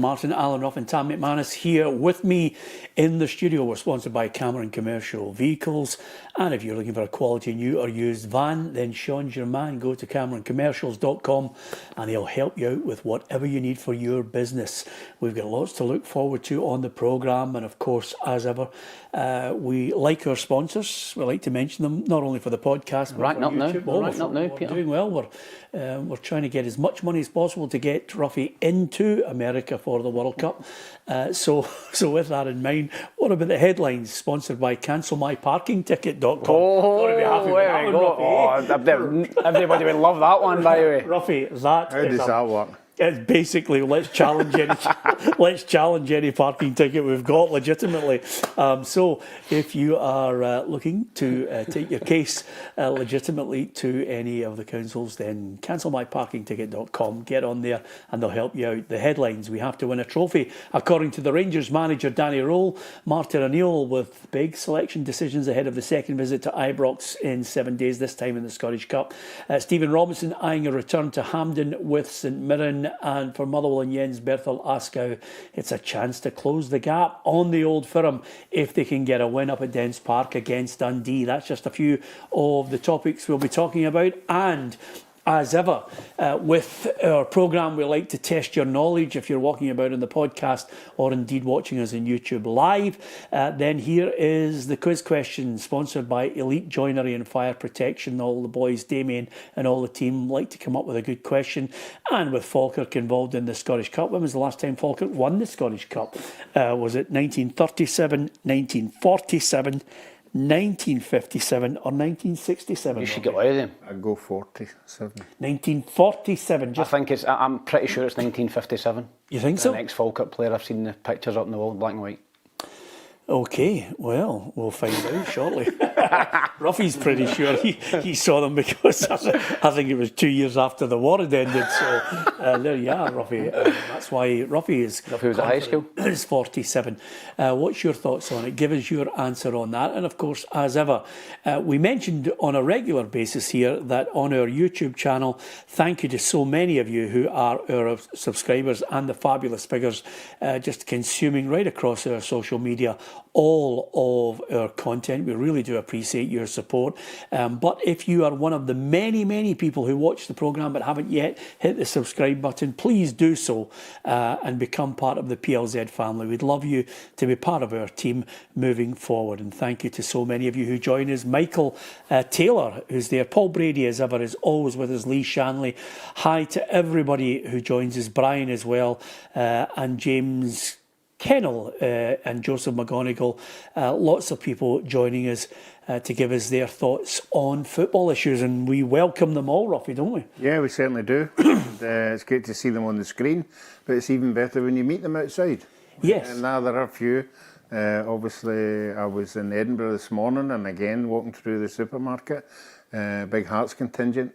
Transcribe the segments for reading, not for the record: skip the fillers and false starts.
Martin, Alan Ruff and Tam McManus here with me in the studio. We're sponsored by Cameron Commercial Vehicles, and if you're looking for a quality new or used van, then Sean's your man. Go to CameronCommercials.com and he'll help you out with whatever you need for your business. We've got lots to look forward to on the programme, and of course, as ever, we like our sponsors. We like to mention them, not only for the podcast, but for YouTube. We're doing well. We're trying to get as much money as possible to get Ruffy into America for the World Cup. So with that in mind, what about the headlines? Sponsored by CancelMyParkingTicket.com. Oh, there we go. Oh, everybody would love that one, by the way. Ruffy, how does that work? It's basically let's challenge any parking ticket we've got legitimately. So if you are looking to take your case legitimately to any of the councils, then CancelMyParkingTicket.com. Get on there and they'll help you out. The headlines: we have to win a trophy, according to the Rangers manager Danny Röhl. Martin O'Neill with big selection decisions ahead of the second visit to Ibrox in 7 days, this time in the Scottish Cup. Stephen Robinson eyeing a return to Hampden with St Mirren. And for Motherwell and Jens Berthel Askau, it's a chance to close the gap on the Old Firm if they can get a win up at Dens Park against Dundee. That's just a few of the topics we'll be talking about. And as ever, with our programme, we like to test your knowledge. If you're walking about on the podcast or indeed watching us on YouTube live, then here is the quiz question, sponsored by Elite Joinery and Fire Protection. All the boys, Damien and all the team, like to come up with a good question. And with Falkirk involved in the Scottish Cup, when was the last time Falkirk won the Scottish Cup? Was it 1937, 1947? 1957 or 1967? You should get away with them. I'd go 47. 1947. I'm pretty sure it's 1957. You think so? The next Falkirk player, I've seen the pictures up on the wall, black and white. Okay, well, we'll find out shortly. Ruffy's pretty sure he saw them because I think it was 2 years after the war had ended. So there you are, Ruffy. That's why Ruffy was at high school. Is 47. What's your thoughts on it? Give us your answer on that. And of course, as ever, we mentioned on a regular basis here that on our YouTube channel, thank you to so many of you who are our subscribers and the fabulous figures just consuming right across our social media all of our content. We really do appreciate your support. But if you are one of the many people who watch the programme but haven't yet hit the subscribe button, please do so and become part of the PLZ family. We'd love you to be part of our team moving forward. And thank you to so many of you who join us. Michael Taylor, who's there. Paul Brady, as ever, is always with us. Lee Shanley. Hi to everybody who joins us. Brian as well. And James Kennel and Joseph McGonigal, lots of people joining us to give us their thoughts on football issues, and we welcome them all, Ruffy, don't we? Yeah, we certainly do. And, it's great to see them on the screen, but it's even better when you meet them outside. Yes. And now there are a few. Obviously, I was in Edinburgh this morning, and again, walking through the supermarket, big Hearts contingent.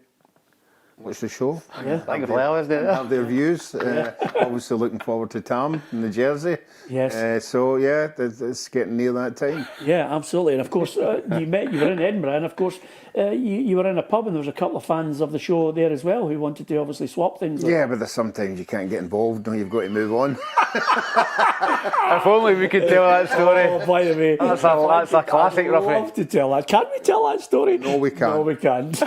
Watch the show. Yeah, thank you for have their views. Obviously looking forward to Tam in the jersey. Yes. So yeah, it's getting near that time. Yeah, absolutely. And of course, you were in Edinburgh, and of course, you were in a pub, and there was a couple of fans of the show there as well who wanted to obviously swap things. Yeah, but there's sometimes you can't get involved. No, you've got to move on. If only we could tell that story. Oh, by the way, that's a classic, Ruffy. I'd love to tell that. Can we tell that story? No, we can't. No, we can't.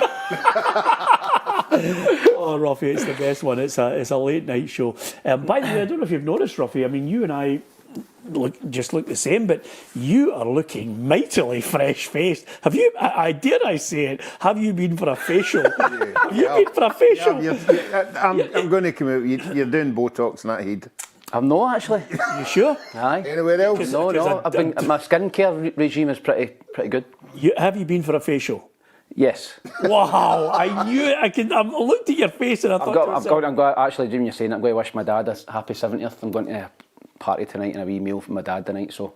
Oh, Ruffy, it's the best one. It's a late night show. By the way, I don't know if you've noticed, Ruffy. I mean, you and I look the same, but you are looking mightily fresh-faced. Have you? Dare I say it? Have you been for a facial? Have you been for a facial? I'm going to come out. You're doing Botox in that head. I'm not actually. You sure? Aye. Anywhere else? No. My skincare regime is pretty good. Have you been for a facial? Yes. Wow! I knew it. I looked at your face and I thought. I'm going. Actually, Jim, you're saying it, I'm going to wish my dad a happy 70th. I'm going to a party tonight and a wee meal for my dad tonight. So,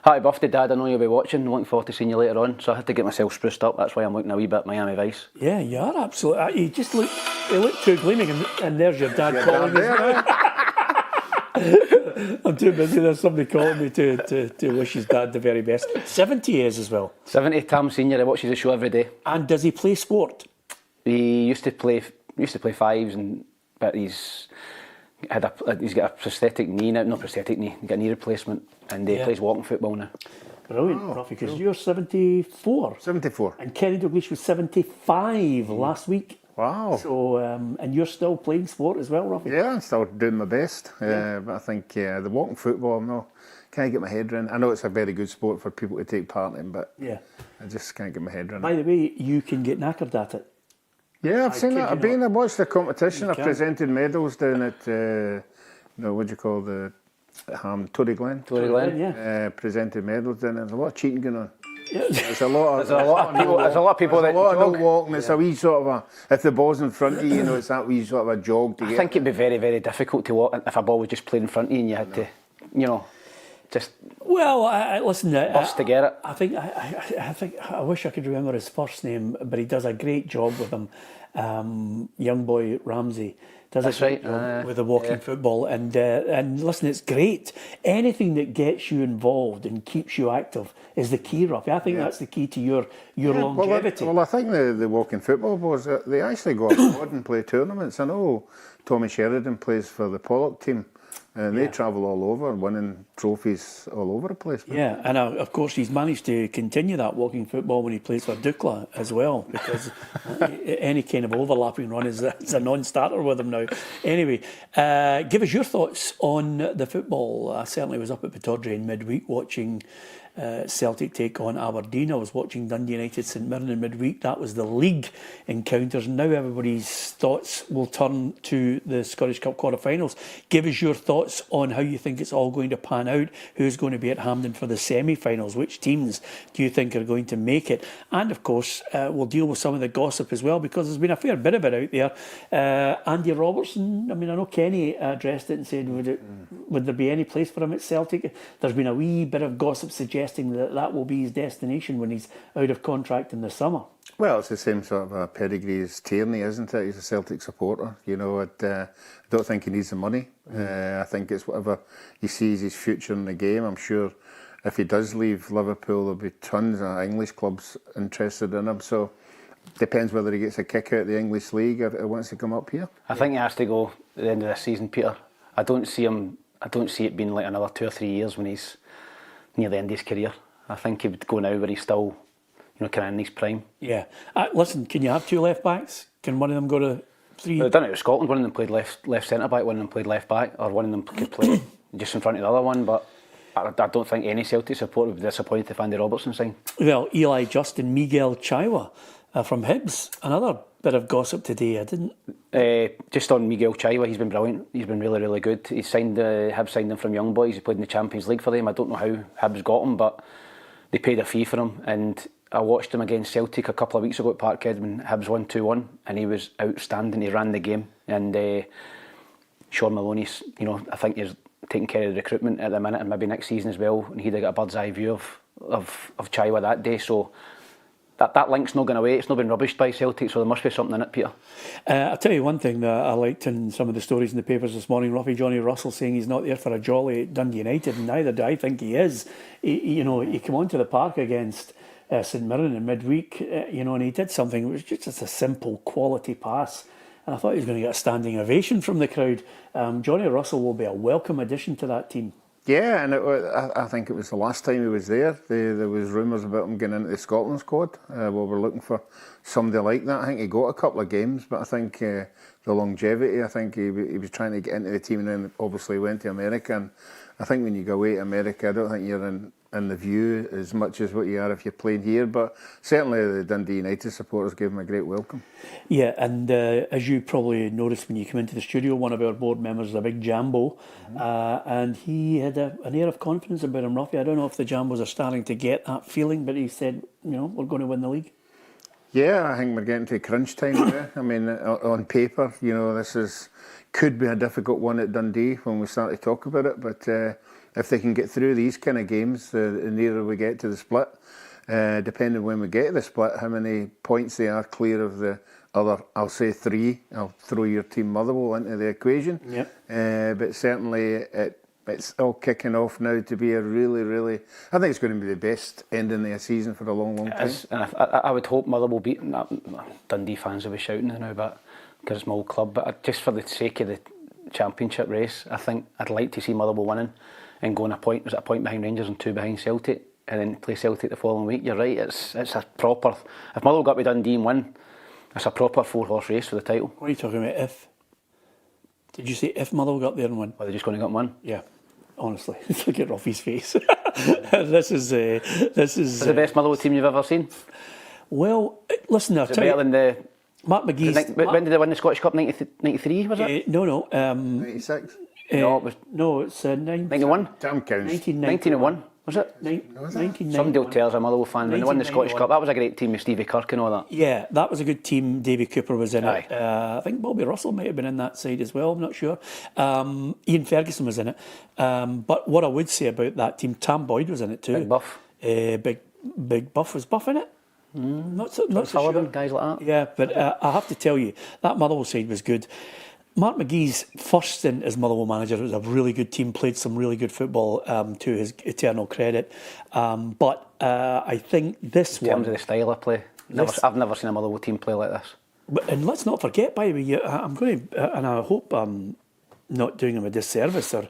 happy birthday, Dad! I know you'll be watching. I'm looking forward to seeing you later on. So I had to get myself spruced up. That's why I'm looking a wee bit Miami Vice. Yeah, you are absolutely. You just look. You look too gleaming, and there's your dad calling us. I'm too busy. There's somebody calling me to wish his dad the very best. 70 he is as well. 70, Tam Senior. He watches the show every day. And does he play sport? He used to play fives, but He's got a prosthetic knee now, not prosthetic knee, he's got a knee replacement, and he plays walking football now. Brilliant, Ruffy, because you're 74. 74. And Kenny Dalglish was 75 last week. Wow. So, and you're still playing sport as well, Ruffy? Yeah, I'm still doing my best. But I think the walking football, can't get my head around. I know it's a very good sport for people to take part in, but I just can't get my head around By it. the way, you can get knackered at it. Yeah, I've seen that. I've watched the competition. I've can. presented medals down at, what do you call the Tory Glen? Tory Glen, yeah. Presented medals down there. There's a lot of cheating going on. Yeah. There's a lot of people. There's a lot of people that jog. walking. It's a wee sort of if the ball's in front of you, it's that wee sort of a jog to get. I think it'd be very, very difficult to walk if a ball was just playing in front of you and you had to, just Well, listen, bust to get it. I think I wish I could remember his first name, but he does a great job with him. Young boy Ramsey does That's a great right, job with the walking football, and listen, it's great. Anything that gets you involved and keeps you active is the key, Ruffy. I think that's the key to your longevity. Well, I think the walking football boys, they actually go abroad and play tournaments. I know Tommy Sheridan plays for the Pollock team. And they travel all over, winning trophies all over the place. Yeah, and of course he's managed to continue that walking football when he plays for Dukla as well, because any kind of overlapping run is a non-starter with him now. Anyway, give us your thoughts on the football. I certainly was up at Pittodrie in midweek watching Celtic take on Aberdeen. I was watching Dundee United St Mirren in midweek. That was the league encounters. Now everybody's thoughts will turn to the Scottish Cup quarter-finals. Give us your thoughts on how you think it's all going to pan out. Who's going to be at Hampden for the semi-finals? Which teams do you think are going to make it? And of course, we'll deal with some of the gossip as well, because there's been a fair bit of it out there. Andy Robertson, I know Kenny addressed it and said, would there be any place for him at Celtic? There's been a wee bit of gossip suggesting that will be his destination when he's out of contract in the summer. Well, it's the same sort of a pedigree as Tierney, isn't it? He's a Celtic supporter. I don't think he needs the money. I think it's whatever he sees his future in the game. I'm sure if he does leave Liverpool, there'll be tons of English clubs interested in him. So depends whether he gets a kick out of the English league or wants to come up here. I think he has to go at the end of this season, Peter. I don't see it being like another 2 or 3 years when he's near the end of his career. I think he would go now where he's still, kind of in his prime. Yeah. Listen, can you have two left backs? Can one of them go to three? They've done it with Scotland. One of them played left centre back, one of them played left back, or one of them could play just in front of the other one. But I don't think any Celtic supporter would be disappointed if Andy Robertson signed. Well, Eli Justin, Miguel Chaiwa from Hibs, another bit of gossip today. I didn't. Just on Miguel Chaiwa, he's been brilliant. He's been really, really good. Hibs signed him from Young Boys. He played in the Champions League for them. I don't know how Hibs got him, but they paid a fee for him. And I watched him against Celtic a couple of weeks ago at Parkhead when Hibs won 2-1, and he was outstanding. He ran the game. And Sean Maloney's, I think he's taking care of the recruitment at the minute, and maybe next season as well. And he'd have got a bird's eye view of Chaiwa that day. So that link's not going away. It's not been rubbished by Celtic, so there must be something in it, Peter. I'll tell you one thing that I liked in some of the stories in the papers this morning. Ruffy, Johnny Russell saying he's not there for a jolly at Dundee United, and neither do I think he is. He came onto the park against St Mirren in midweek, and he did something. It was just a simple quality pass, and I thought he was going to get a standing ovation from the crowd. Johnny Russell will be a welcome addition to that team. Yeah, and I think it was the last time he was there. There was rumours about him getting into the Scotland squad. We're looking for somebody like that. I think he got a couple of games, but I think the longevity, I think he was trying to get into the team and then obviously went to America. And I think when you go away to America, I don't think you're in the view as much as what you are if you're playing here. But certainly the Dundee United supporters gave him a great welcome. Yeah, and as you probably noticed when you come into the studio, one of our board members is a big Jambo, and he had an air of confidence about him, Ruffy. I don't know if the Jambos are starting to get that feeling, but he said, we're going to win the league. Yeah, I think we're getting to crunch time now. On paper, this could be a difficult one at Dundee when we start to talk about it, but if they can get through these kind of games, the nearer we get to the split, depending when we get to the split, how many points they are clear of the other, I'll say 3. I'll throw your team Motherwell into the equation. Yep. But certainly it's all kicking off now to be a really, really, I think it's going to be the best ending of a season for a long, long time. And I would hope Motherwell beat Dundee fans will be shouting now, but because it's my old club. But just for the sake of championship race. I think I'd like to see Motherwell winning and going a point behind Rangers and 2 behind Celtic, and then play Celtic the following week. You're right, it's a proper, if Motherwell got to Dundee and win, it's a proper 4-horse race for the title. What are you talking about? If? Did you say if Motherwell got there and win? Are they just going to go and win? Yeah, honestly, look at Ruffy's face. This is It's the best Motherwell team you've ever seen. Well, listen, I'll Is it tell better you, than the... Mark McGee's. When did they win the Scottish Cup? 93, was it? No. 96. No, it was... No, it's 91? Damn counts. 1991, was it? 1991. Somebody will tell us, a Motherwell fan, when they won the Scottish Cup, that was a great team with Stevie Kirk and all that. Yeah, that was a good team. Davy Cooper was in it. Aye. I think Bobby Russell might have been in that side as well. I'm not sure. Ian Ferguson was in it. But what I would say about that team, Tam Boyd was in it too. Big Buff. Big Buff. Was Buff in it? Not so Sullivan, sure. guys like that. Yeah, but I have to tell you, that Motherwell side was good. Mark McGee's first stint as Motherwell manager, it was a really good team, played some really good football, to his eternal credit. But I think this In terms of the style of play, I've never seen a Motherwell team play like this. And let's not forget, by the way, I'm going to, and I hope I'm not doing him a disservice or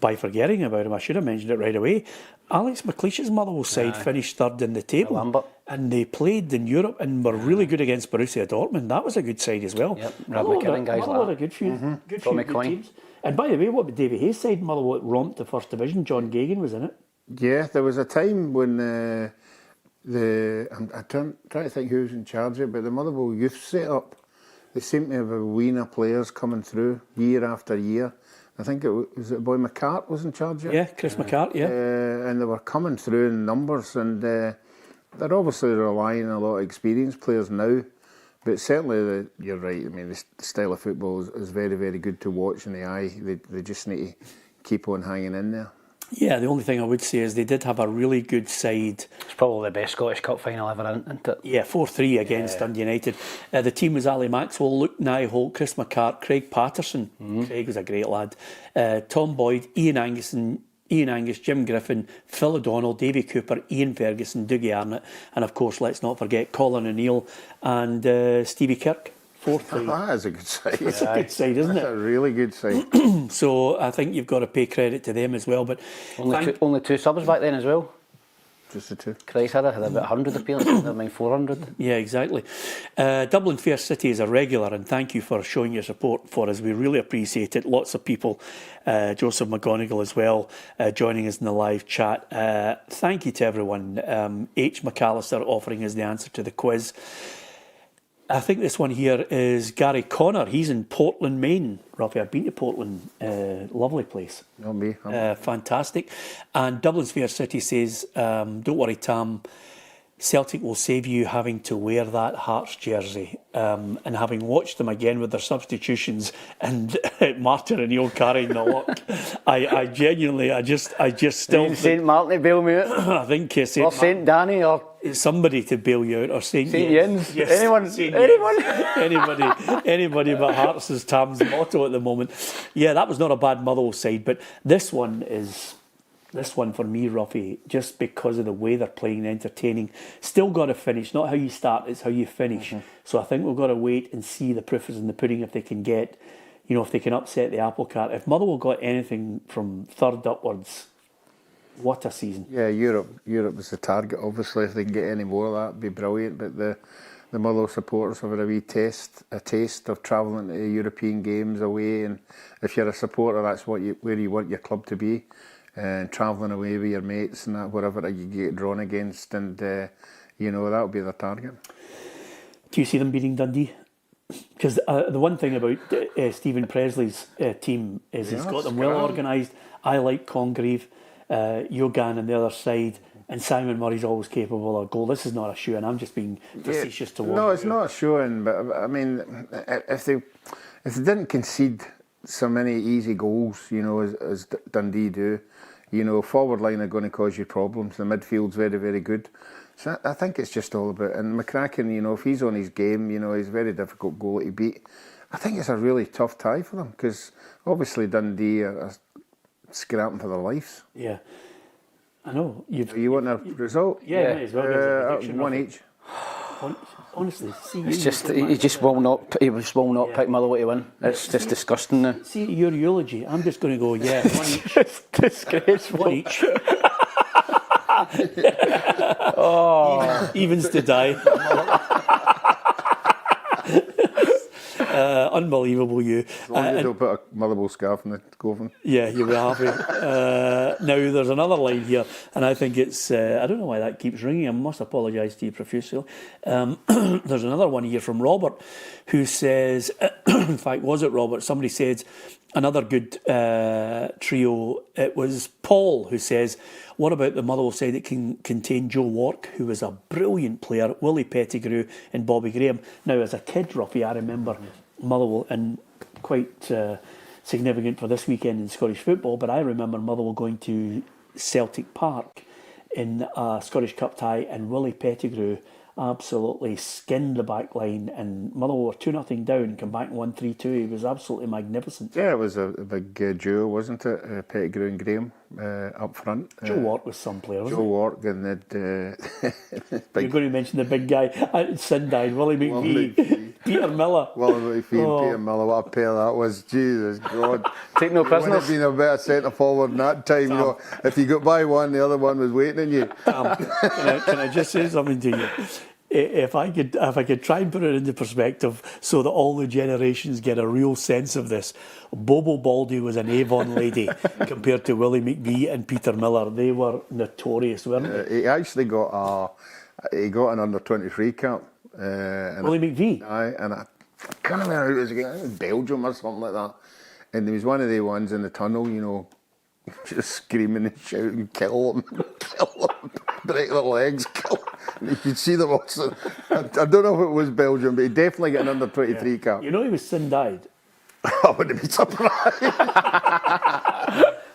by forgetting about him, I should have mentioned it right away. Alex McLeish's Motherwell side finished third in the table. Lambert. And they played in Europe and were really good against Borussia Dortmund. That was a good side as well. Yep, Rob McKinnon, guys like that. A good few, good Tommy teams. And by the way, what about Davy Hayes' side? Motherwell romped the first division. John Gagan was in it. Yeah, there was a time when I'm trying to think who was in charge of it, but the Motherwell youth set up, they seemed to have a weener players coming through year after year. I think it was boy McCart was in charge of it. Yeah, Chris McCart, yeah. And they were coming through in numbers, and they're obviously relying on a lot of experienced players now. But certainly, you're right. I mean, the style of football is very, very good to watch in the eye. They just need to keep on hanging in there. Yeah, the only thing I would say is they did have a really good side. It's probably the best Scottish Cup final ever, isn't it? Yeah, 4-3 against Dundee United. The team was Ali Maxwell, Luke Nyholt, Chris McCart, Craig Patterson. Craig was a great lad. Tom Boyd, Ian Angus, Jim Griffin, Phil O'Donnell, Davy Cooper, Ian Ferguson, Dougie Arnott, and of course, let's not forget Colin O'Neill and Stevie Kirk. 4-3. That is a good side. It's a good side, isn't That's it? a really good side. So I think you've got to pay credit to them as well. But Only two subs back then as well. Just the two. Christ, had about 100 appearances, never mind 400. Yeah, exactly. Dublin Fair City is a regular, and thank you for showing your support for us. We really appreciate it. Lots of people, Joseph McGonigal as well, joining us in the live chat. Thank you to everyone. H. McAllister offering us the answer to the quiz. I think this one here is Gary Connor. He's in Portland, Maine. Rafi, I've been to Portland. Lovely place. Not me. Fantastic. And Dublin Fair City says, don't worry, Tam, Celtic will save you having to wear that Hearts jersey. And having watched them again with their substitutions and Martin and Neil carrying the lock, I genuinely, I just still think, St Martin to bail me out. I think Or St Danny or somebody to bail you out, or St. Jens. Yes, Anyone. St. Anyone. anybody but Hearts is Tam's motto at the moment. Yeah, that was not a bad Motherwell side, but this one for me, Ruffy, just because of the way they're playing, entertaining. Still got to finish. Not how you start, it's how you finish. So I think we've got to wait and see the proof is in the pudding if they can get, if they can upset the apple cart. If Motherwell got anything from third upwards, what a season. Yeah, Europe was the target, obviously. If they can get any more of that, it'd be brilliant. But the Motherwell supporters have had a taste of travelling to European games away. And if you're a supporter, that's where you want your club to be. And travelling away with your mates and that, whatever you get drawn against. And, that'll be their target. Do you see them beating Dundee? Because the one thing about Stephen Presley's team is he's got them well organised. I like Congreve, Yogan on the other side, and Simon Murray's always capable of a goal. This is not a shoe, and I'm just being facetious towards. No, it's not a show-in, but I mean, if they didn't concede so many easy goals, as Dundee do, forward line are going to cause you problems. The midfield's very, very good. So I think it's just all about, and McCracken, if he's on his game, he's a very difficult goalie to beat. I think it's a really tough tie for them, because obviously Dundee are scrapping for their lives. Yeah, I know. You want a result? Yeah, might as well give us a prediction, one Ruffy. each. Honestly, see, It's just he just will not pick Motherwell to win. It's just disgusting now. See your eulogy. I'm just going to go, yeah, one each. It's disgraceful. One each. Oh, evens to die. Unbelievable, you. As long as you don't put a Motherwell scarf in the coffin. Yeah, you'll be happy. Now, there's another line here, and I think it's... I don't know why that keeps ringing. I must apologise to you profusely. There's another one here from Robert, who says... in fact, was it Robert? Somebody said another good trio. It was Paul who says, what about the Motherwell side that can contain Joe Wark, who was a brilliant player, Willie Pettigrew and Bobby Graham. Now, as a kid, Ruffy, I remember Motherwell, and quite significant for this weekend in Scottish football, but I remember Motherwell going to Celtic Park in a Scottish Cup tie, and Willie Pettigrew absolutely skinned the back line, and Motherwell were 2-0 down and come back and won 3-2. He was absolutely magnificent. Yeah, it was a big duo, wasn't it? Pettigrew and Graham up front. Joe Wark was some player, wasn't Joe Wark and You're going to mention the big guy at Sindide, Willie McVie, Peter Miller. Willie McVie and Peter Miller, what a pair that was. Jesus God. Take no Wouldn't prisoners. have been a better centre forward in that time. You know, if you got by one, the other one was waiting on you. Can I just say something to you? If I could try and put it into perspective so that all the generations get a real sense of this, Bobo Baldy was an Avon lady compared to Willie McVie and Peter Miller. They were notorious, weren't they? He actually got an under-23 cap. Willie McVie? Aye, and I can't remember who it was again. I think it was Belgium or something like that. And there was one of the ones in the tunnel, you know, just screaming and shouting, kill them, break their legs, kill them. And you could see them also. I don't know if it was Belgium, but he definitely got an under-23 cap. You know he was Sindide. I wouldn't be surprised.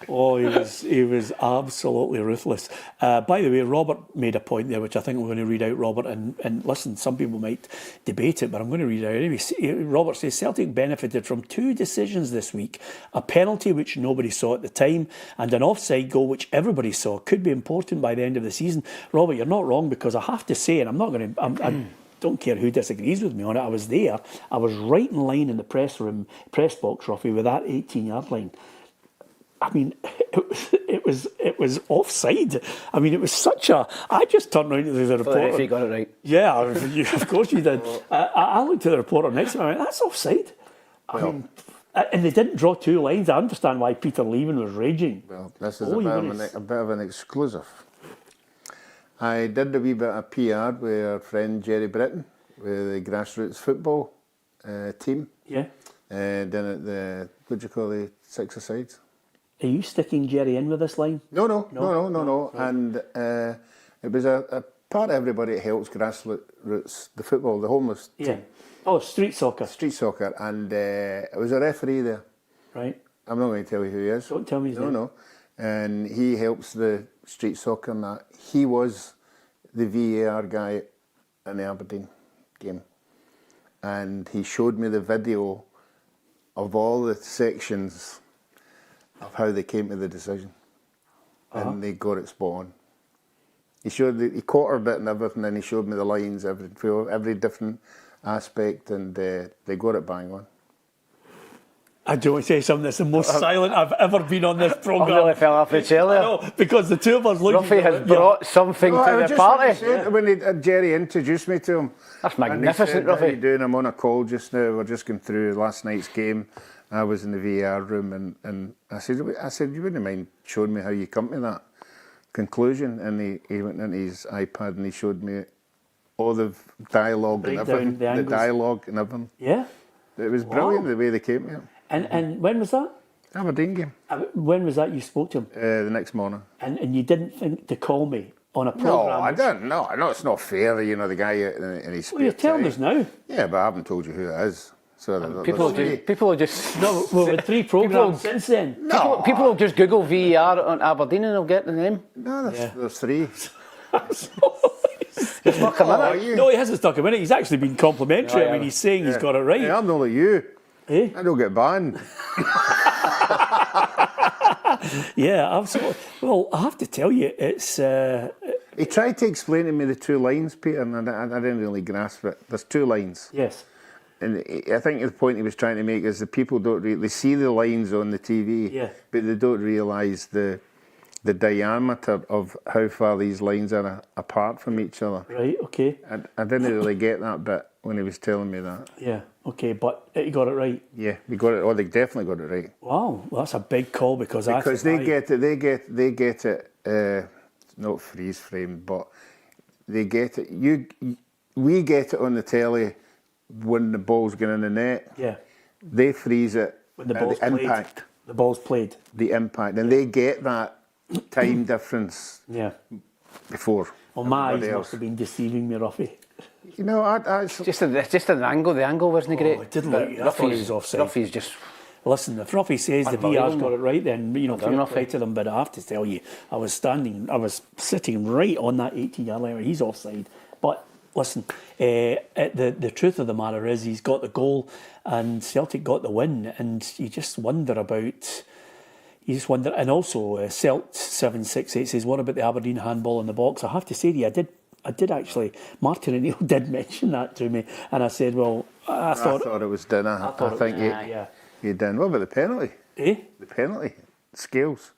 Oh, he was absolutely ruthless. By the way, Robert made a point there, which I think we're going to read out, Robert. And listen, some people might debate it, but I'm going to read it out anyway. Robert says, Celtic benefited from two decisions this week. A penalty, which nobody saw at the time, and an offside goal, which everybody saw. Could be important by the end of the season. Robert, you're not wrong, because I have to say, and I'm not going to... I don't care who disagrees with me on it. I was there. I was right in line in the press box, Ruffy, with that 18-yard line. I mean, it was offside. I mean, it was such a... I just turned around to the reporter. If you got it right. Yeah, of course you did. I looked at the reporter next to me. I went, that's offside. I mean, and they didn't draw two lines. I understand why Peter Leaven was raging. Well, this is a bit of an exclusive. I did a wee bit of PR with our friend Jerry Britton, with the grassroots football team. Yeah. Down at the, what do you call the six-a-sides? Are you sticking Jerry in with this line? No. Right. And it was a part of everybody that helps grassroots, the football, the homeless team. Yeah. Oh, street soccer. Street soccer. And it was a referee there. Right. I'm not going to tell you who he is. Don't tell me his name. No. And he helps the street soccer and that. He was the VAR guy in the Aberdeen game. And he showed me the video of all the sections of how they came to the decision. And they got it spot on. He quartered it and everything, and he showed me the lines, every different aspect, and they got it bang on. I do want to say something that's the most silent I've ever been on this programme. I really fell off the chair there. No, because the two of us looked... Ruffy has brought something to the party. When Jerry introduced me to him. That's magnificent, Ruffy. How you Ruffy. doing? I'm on a call just now. We're just going through last night's game. I was in the VAR room, and I said, you wouldn't mind showing me how you come to that conclusion? And he went into his iPad and he showed me all the dialogue and everything. The dialogue and everything. Yeah. It was brilliant the way they came to it. And when was that? Aberdeen game. When was that you spoke to him? The next morning. And you didn't think to call me on a programme? No, I didn't. No, it's not fair. You know, the guy in his. Well, you're telling us now. Yeah, but I haven't told you who it is. So People are just... No, we've had three programmes since then. No. People will just Google VAR on Aberdeen and they'll get the name. No, there's three. He's stuck him in it. No, he hasn't stuck him in it. He's actually been complimentary. Yeah, I mean, he's saying he's got it right. Hey, I'm not like you. Eh? I don't get banned. Yeah, absolutely. Well, I have to tell you, it's He tried to explain to me the two lines, Peter, and I didn't really grasp it. There's two lines. Yes. And I think the point he was trying to make is the people don't they see the lines on the TV, but they don't realise the diameter of how far these lines are apart from each other. Right, okay. I didn't really get that bit when he was telling me that. Yeah, okay, but he got it right. Yeah, we got it. Oh, they definitely got it right. Wow, well, that's a big call because they get it. Not freeze framed, but they get it. We get it on the telly when the ball's going in the net. Yeah. They freeze it When the at ball's the played. impact. The ball's played. The impact, and they get that time difference Yeah. before. Well, my eyes everybody else. must have been deceiving me, Ruffy. You know, It's just an angle. The angle wasn't great. It didn't look. I thought he was offside. Ruffy's just. Listen, if Ruffy says the VR's got it right, then fair play to them. But I have to tell you, I was sitting right on that 18-yard line where he's offside. But listen, the truth of the matter is he's got the goal, and Celtic got the win, and you just wonder about. You just wonder, and also Celt 768 says, "What about the Aberdeen handball in the box?" I have to say to you, I did actually. Martin O'Neill did mention that to me, and I said, "Well, I thought it was dinner. I think you did. What about the penalty? Eh? The penalty scales.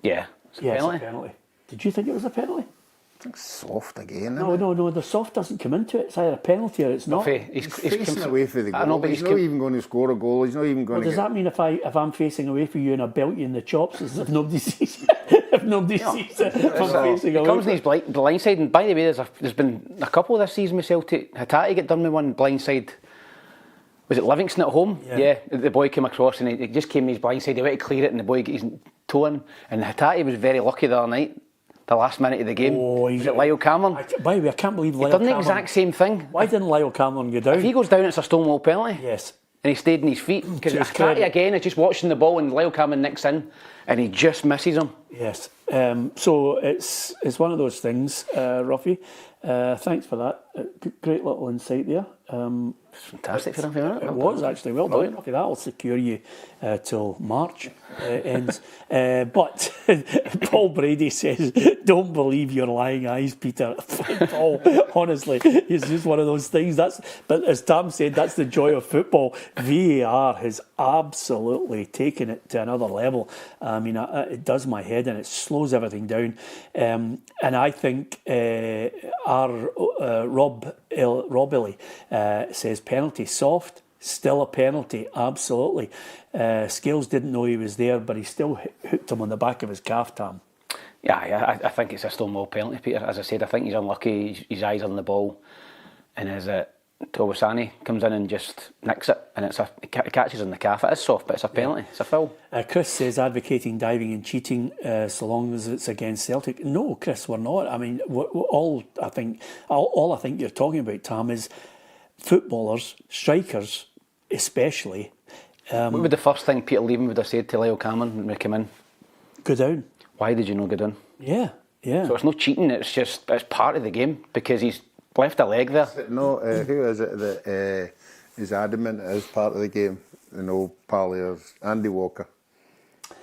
Yeah, it's a penalty. It's a penalty. Did you think it was a penalty? I think soft again. No. The soft doesn't come into it. It's either a penalty or it's not. He's facing away for the goal. I know, but he's not even going to score a goal. He's not even going to. Does that mean if I'm facing away for you and I belt you in the chops, as if nobody sees it? If nobody sees it, if I'm facing He away. comes in his blindside, and by the way, there's been a couple this season with Celtic. Hatate get done with one blindside. Was it Livingston at home? Yeah. The boy came across and he just came in his blindside. He went to clear it, and the boy got his toe in. And Hatate was very lucky the other night. The last minute of the game. Was it Lyle Cameron? By the way, I can't believe Lyle He done Cameron. the exact same thing. Why didn't Lyle Cameron go down? If he goes down, it's a stonewall penalty. Yes. And he stayed in his feet. Because To his Hatate credit. again is just watching the ball, and Lyle Cameron nicks in, and he just misses him. Yes. So it's one of those things, Ruffy. Thanks for that. Great little insight there. Fantastic for him. It was actually well done, Ruffy. That'll secure you till March ends. But Paul Brady says, "Don't believe your lying eyes, Peter." Paul, honestly, it's just one of those things. But as Tam said, that's the joy of football. VAR has absolutely taken it to another level. I mean, it does my head and it slows everything down. And I think our Rob Illy says penalty soft, still a penalty, absolutely. Scales didn't know he was there, but he still hooked him on the back of his calf, Tam. Yeah, I think it's a stonewall penalty, Peter. As I said, I think he's unlucky. His eyes are on the ball, and as Tawasani comes in and just nicks it, and it catches on the calf. It is soft, but it's a penalty. It's a foul. Chris says advocating diving and cheating so long as it's against Celtic. No, Chris, we're not. I mean, all I think you're talking about, Tam, is footballers, strikers, especially. What would the first thing Peter Leaven would have said to Lyle Cameron when we came in? Go down. Why did you not go down? Yeah. So it's not cheating. It's part of the game because he's left a leg there. No, who is it that is adamant it is part of the game? The old pal of Andy Walker.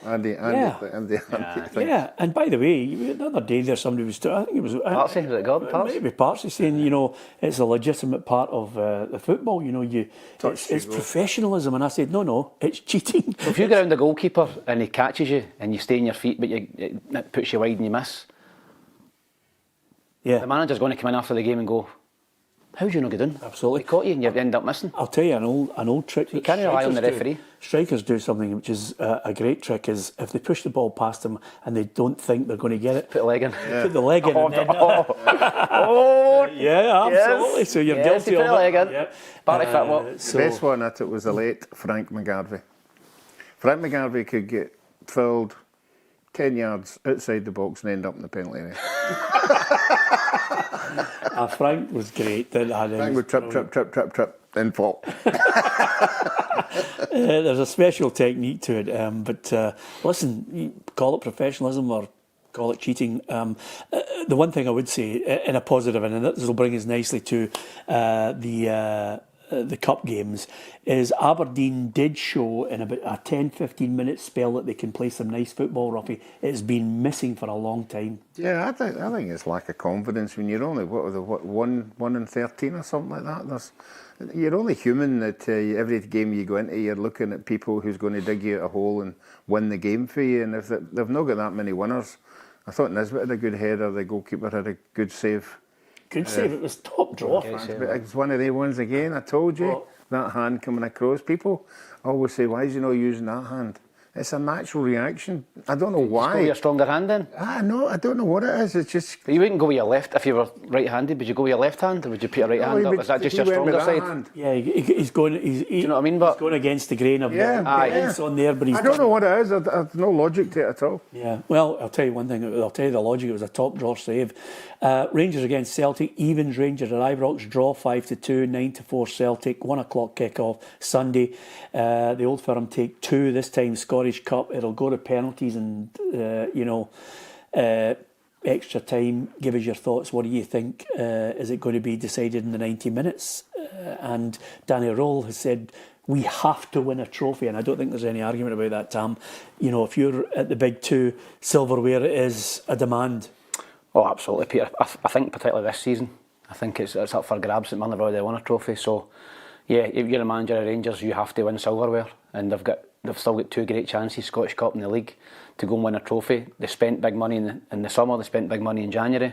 Andy. Yeah, and by the way, the other day there somebody was, I think it was Partsy, was it Gordon Partsy? Maybe Partsy saying, it's a legitimate part of the football. It's professionalism, and I said no, it's cheating. So if you go around the goalkeeper and he catches you and you stay on your feet, but it puts you wide and you miss. Yeah, the manager's going to come in after the game and go, "How do you not get in? Absolutely, he caught you and you end up missing." I'll tell you an old trick. You can't rely on the referee. Strikers do something which is a great trick. Is if they push the ball past them and they don't think they're going to get it, put the leg in. Put the leg in. And then, yeah, absolutely. Yes. So you're yes, guilty of it. The leg in. Yeah. Barry Fitwell. The best one at it was the late Frank McGarvey. Frank McGarvey could get filled 10 yards outside the box and end up in the penalty area. Frank was great. Frank would trip, then fall. There's a special technique to it, but listen, you call it professionalism or call it cheating. The one thing I would say, in a positive, and this will bring us nicely to the cup games is Aberdeen did show in about a 10-15 minute spell that they can play some nice football, Ruffy. It's been missing for a long time. Yeah, I think it's lack of confidence when you're only one in 13 or something like that. You're only human. That every game you go into, you're looking at people who's going to dig you out a hole and win the game for you. And if they've not got that many winners, I thought Nisbet had a good header. The goalkeeper had a good save. Good save. It was top draw. It's one of the ones again. I told you that hand coming across. People always say, "Why is he not using that hand?" It's a natural reaction. I don't know why. Go with your stronger hand then? No, I don't know what it is. It's just. But you wouldn't go with your left if you were right-handed. Would you go with your left hand, or would you put your right hand up? Is that just your stronger side? Hand. Yeah, he's going. Do you know what I mean? But he's going against the grain of it's on there. But I don't know what it is. I've no logic to it at all. Yeah. Well, I'll tell you one thing. I'll tell you the logic. It was a top draw save. Rangers against Celtic. Evens Rangers at Ibrox. Draw 5-2. 9-4 Celtic. 1 o'clock kickoff Sunday. The Old Firm take 2 this time. Scottish Cup. It'll go to penalties and extra time. Give us your thoughts. What do you think? Is it going to be decided in the 90 minutes? And Danny Roll has said we have to win a trophy, and I don't think there's any argument about that, Tam. You know, if you're at the big 2, silverware is a demand. Oh, absolutely, Peter. I think particularly this season, I think it's up for grabs. St Mirren have already won a trophy, so yeah, if you're a manager of Rangers, you have to win silverware, and they've still got 2 great chances, Scottish Cup and the league, to go and win a trophy. They spent big money in the summer, they spent big money in January,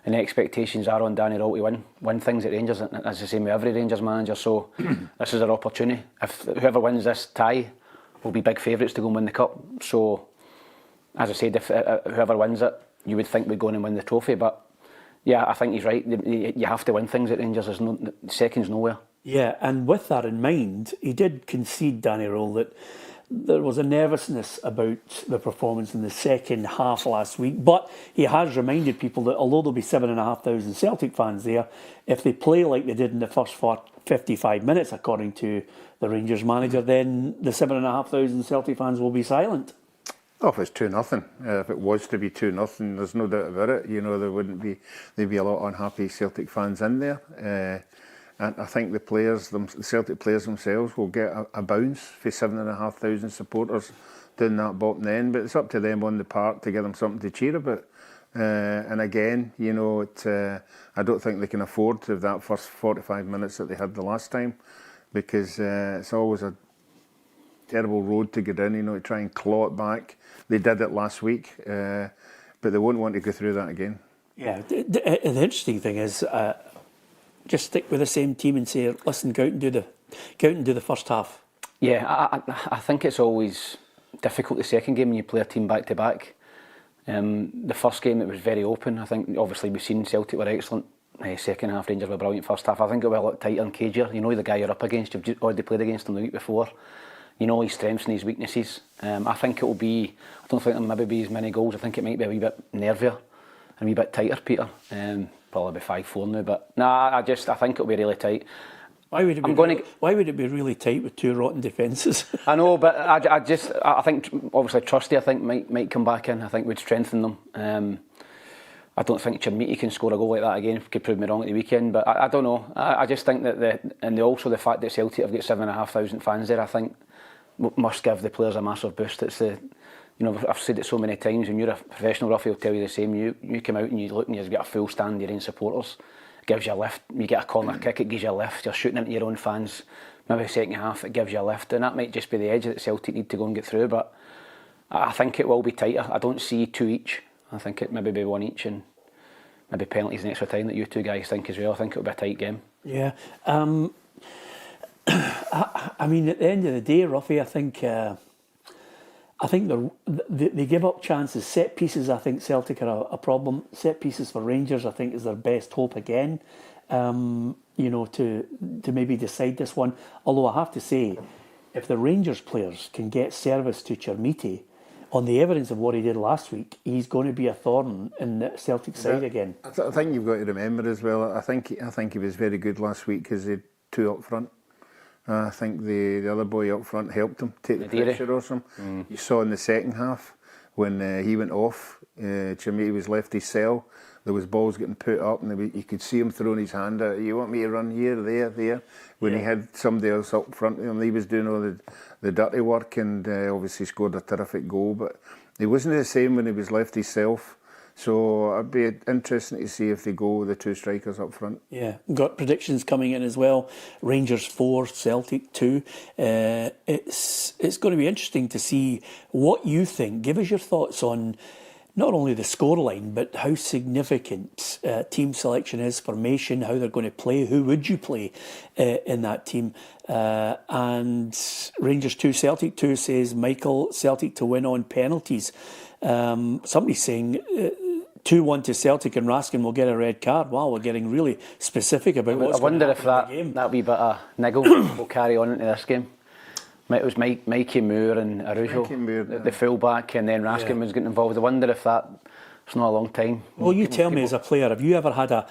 and the expectations are on Danny Roll to win things at Rangers, as the same with every Rangers manager. So this is their opportunity. If whoever wins this tie will be big favourites to go and win the cup. So as I said, if whoever wins it, you would think we'd go in and win the trophy. But yeah, I think he's right. You have to win things at Rangers. There's no seconds nowhere. Yeah, and with that in mind, he did concede, Danny Roll, that there was a nervousness about the performance in the second half last week, but he has reminded people that although there'll be 7,500 Celtic fans there, if they play like they did in the first 55 minutes, according to the Rangers manager, then the 7,500 Celtic fans will be silent. Oh, if it's 2-0, if it was to be 2-0, there's no doubt about it. You know, there'd be a lot of unhappy Celtic fans in there. And I think the Celtic players themselves will get a bounce for 7,500 supporters doing that bottom end. But it's up to them on the park to give them something to cheer about. And again, you know, I don't think they can afford to have that first 45 minutes that they had the last time, because it's always a terrible road to get in, you know, to try and claw it back. They did it last week, but they won't want to go through that again. Yeah, the interesting thing is, just stick with the same team and say, listen, go out and do the first half. Yeah, I think it's always difficult the second game when you play a team back to back. The first game, it was very open. I think obviously we've seen Celtic were excellent. Second half, Rangers were brilliant first half. I think it will be a lot tighter and cagier. You know the guy you're up against. You've already played against him the week before. You know his strengths and his weaknesses. I think it will be. I don't think there'll maybe be as many goals. I think it might be a wee bit nervier and a wee bit tighter, Peter. Probably be 5-4 now, but I think it'll be really tight. Why would it be really tight with 2 rotten defences? I know, but I think obviously Trusty might come back in. I think we'd strengthen them. I don't think Chermiti can score a goal like that again. Could prove me wrong at the weekend, but I don't know. I just think that also the fact that Celtic have got 7,500 fans there, I think must give the players a massive boost. It's I've said it so many times, when you're a professional, Ruffy will tell you the same. You come out and you look and you've got a full stand of your own supporters. It gives you a lift. You get a corner kick, it gives you a lift. You're shooting into your own fans. Maybe second half, it gives you a lift. And that might just be the edge that Celtic need to go and get through. But I think it will be tighter. I don't see 2 each. I think it maybe be 1 each, and maybe penalties and extra time that you 2 guys think as well. I think it'll be a tight game. Yeah. I mean, at the end of the day, Ruffy, I think they give up chances. Set pieces, I think Celtic are a problem. Set pieces for Rangers, I think, is their best hope again. To maybe decide this one. Although I have to say, if the Rangers players can get service to Chermiti, on the evidence of what he did last week, he's going to be a thorn in the Celtic side again. I think you've got to remember as well. I think he was very good last week because he had 2 up front. I think the other boy up front helped him take the pressure off him. You saw in the second half when he went off, Chermiti was left his cell. there was balls getting put up, and you could see him throwing his hand out. You want me to run here, there? When he had somebody else up front of him, he was doing all the dirty work, and obviously scored a terrific goal. But he wasn't the same when he was left himself. So it'd be interesting to see if they go with the two strikers up front. Yeah, got predictions coming in as well. Rangers 4, Celtic 2. It's going to be interesting to see what you think. Give us your thoughts on not only the scoreline, but how significant team selection is, formation, how they're going to play, who would you play in that team. And Rangers 2, Celtic 2 says, Michael, Celtic to win on penalties. Somebody's saying 2-1 to Celtic and Raskin will get a red card. Wow, we're getting really specific about what's going to happen in the game. That wee bit of niggle will carry on into this game. It was Mikey Moore and Araujo, the full-back, and then Raskin was getting involved. I wonder if that's not a long time. Well, you tell me as a player, have you ever had a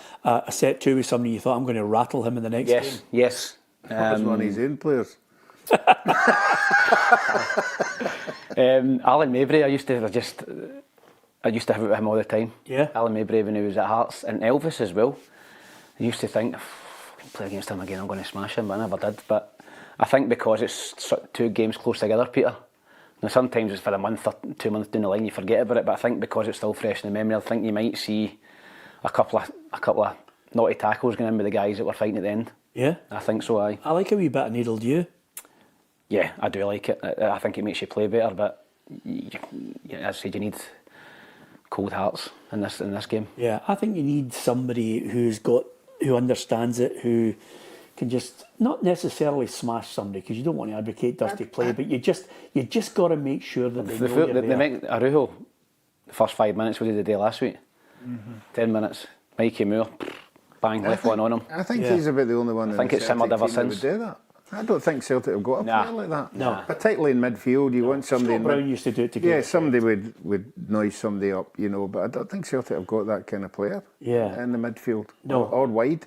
set two with somebody you thought, I'm going to rattle him in the next game? Yes. That was one of his own players. Alan Mabry, I used to have it with him all the time. Yeah. Alan Mabry when he was at Hearts, and Elvis as well. I used to think, if I can play against him again, I'm going to smash him, but I never did. But I think because it's 2 games close together, Peter. Now sometimes it's for a month or 2 months down the line you forget about it, but I think because it's still fresh in the memory, I think you might see a couple of naughty tackles going in with the guys that were fighting at the end. Yeah, I think so. I like a wee bit of needle. Do you? Yeah, I do like it. I think it makes you play better, but as I said, you need cold hearts in this game. Yeah, I think you need somebody who understands it, who can just not necessarily smash somebody, because you don't want to advocate dirty play, but you just got to make sure that they know you're there. Araujo, the first 5 minutes, what did they do last week? 10 minutes. Mikey Moore, bang, left one on him. I think he's about the only one. I think it's simmered ever since. Would do that. I don't think Celtic have got a player like that. No. Particularly in midfield, you want somebody. Scott Brown used to do it together. Yeah, somebody would noise somebody up, but I don't think Celtic have got that kind of player. Yeah. In the midfield. No. Or wide.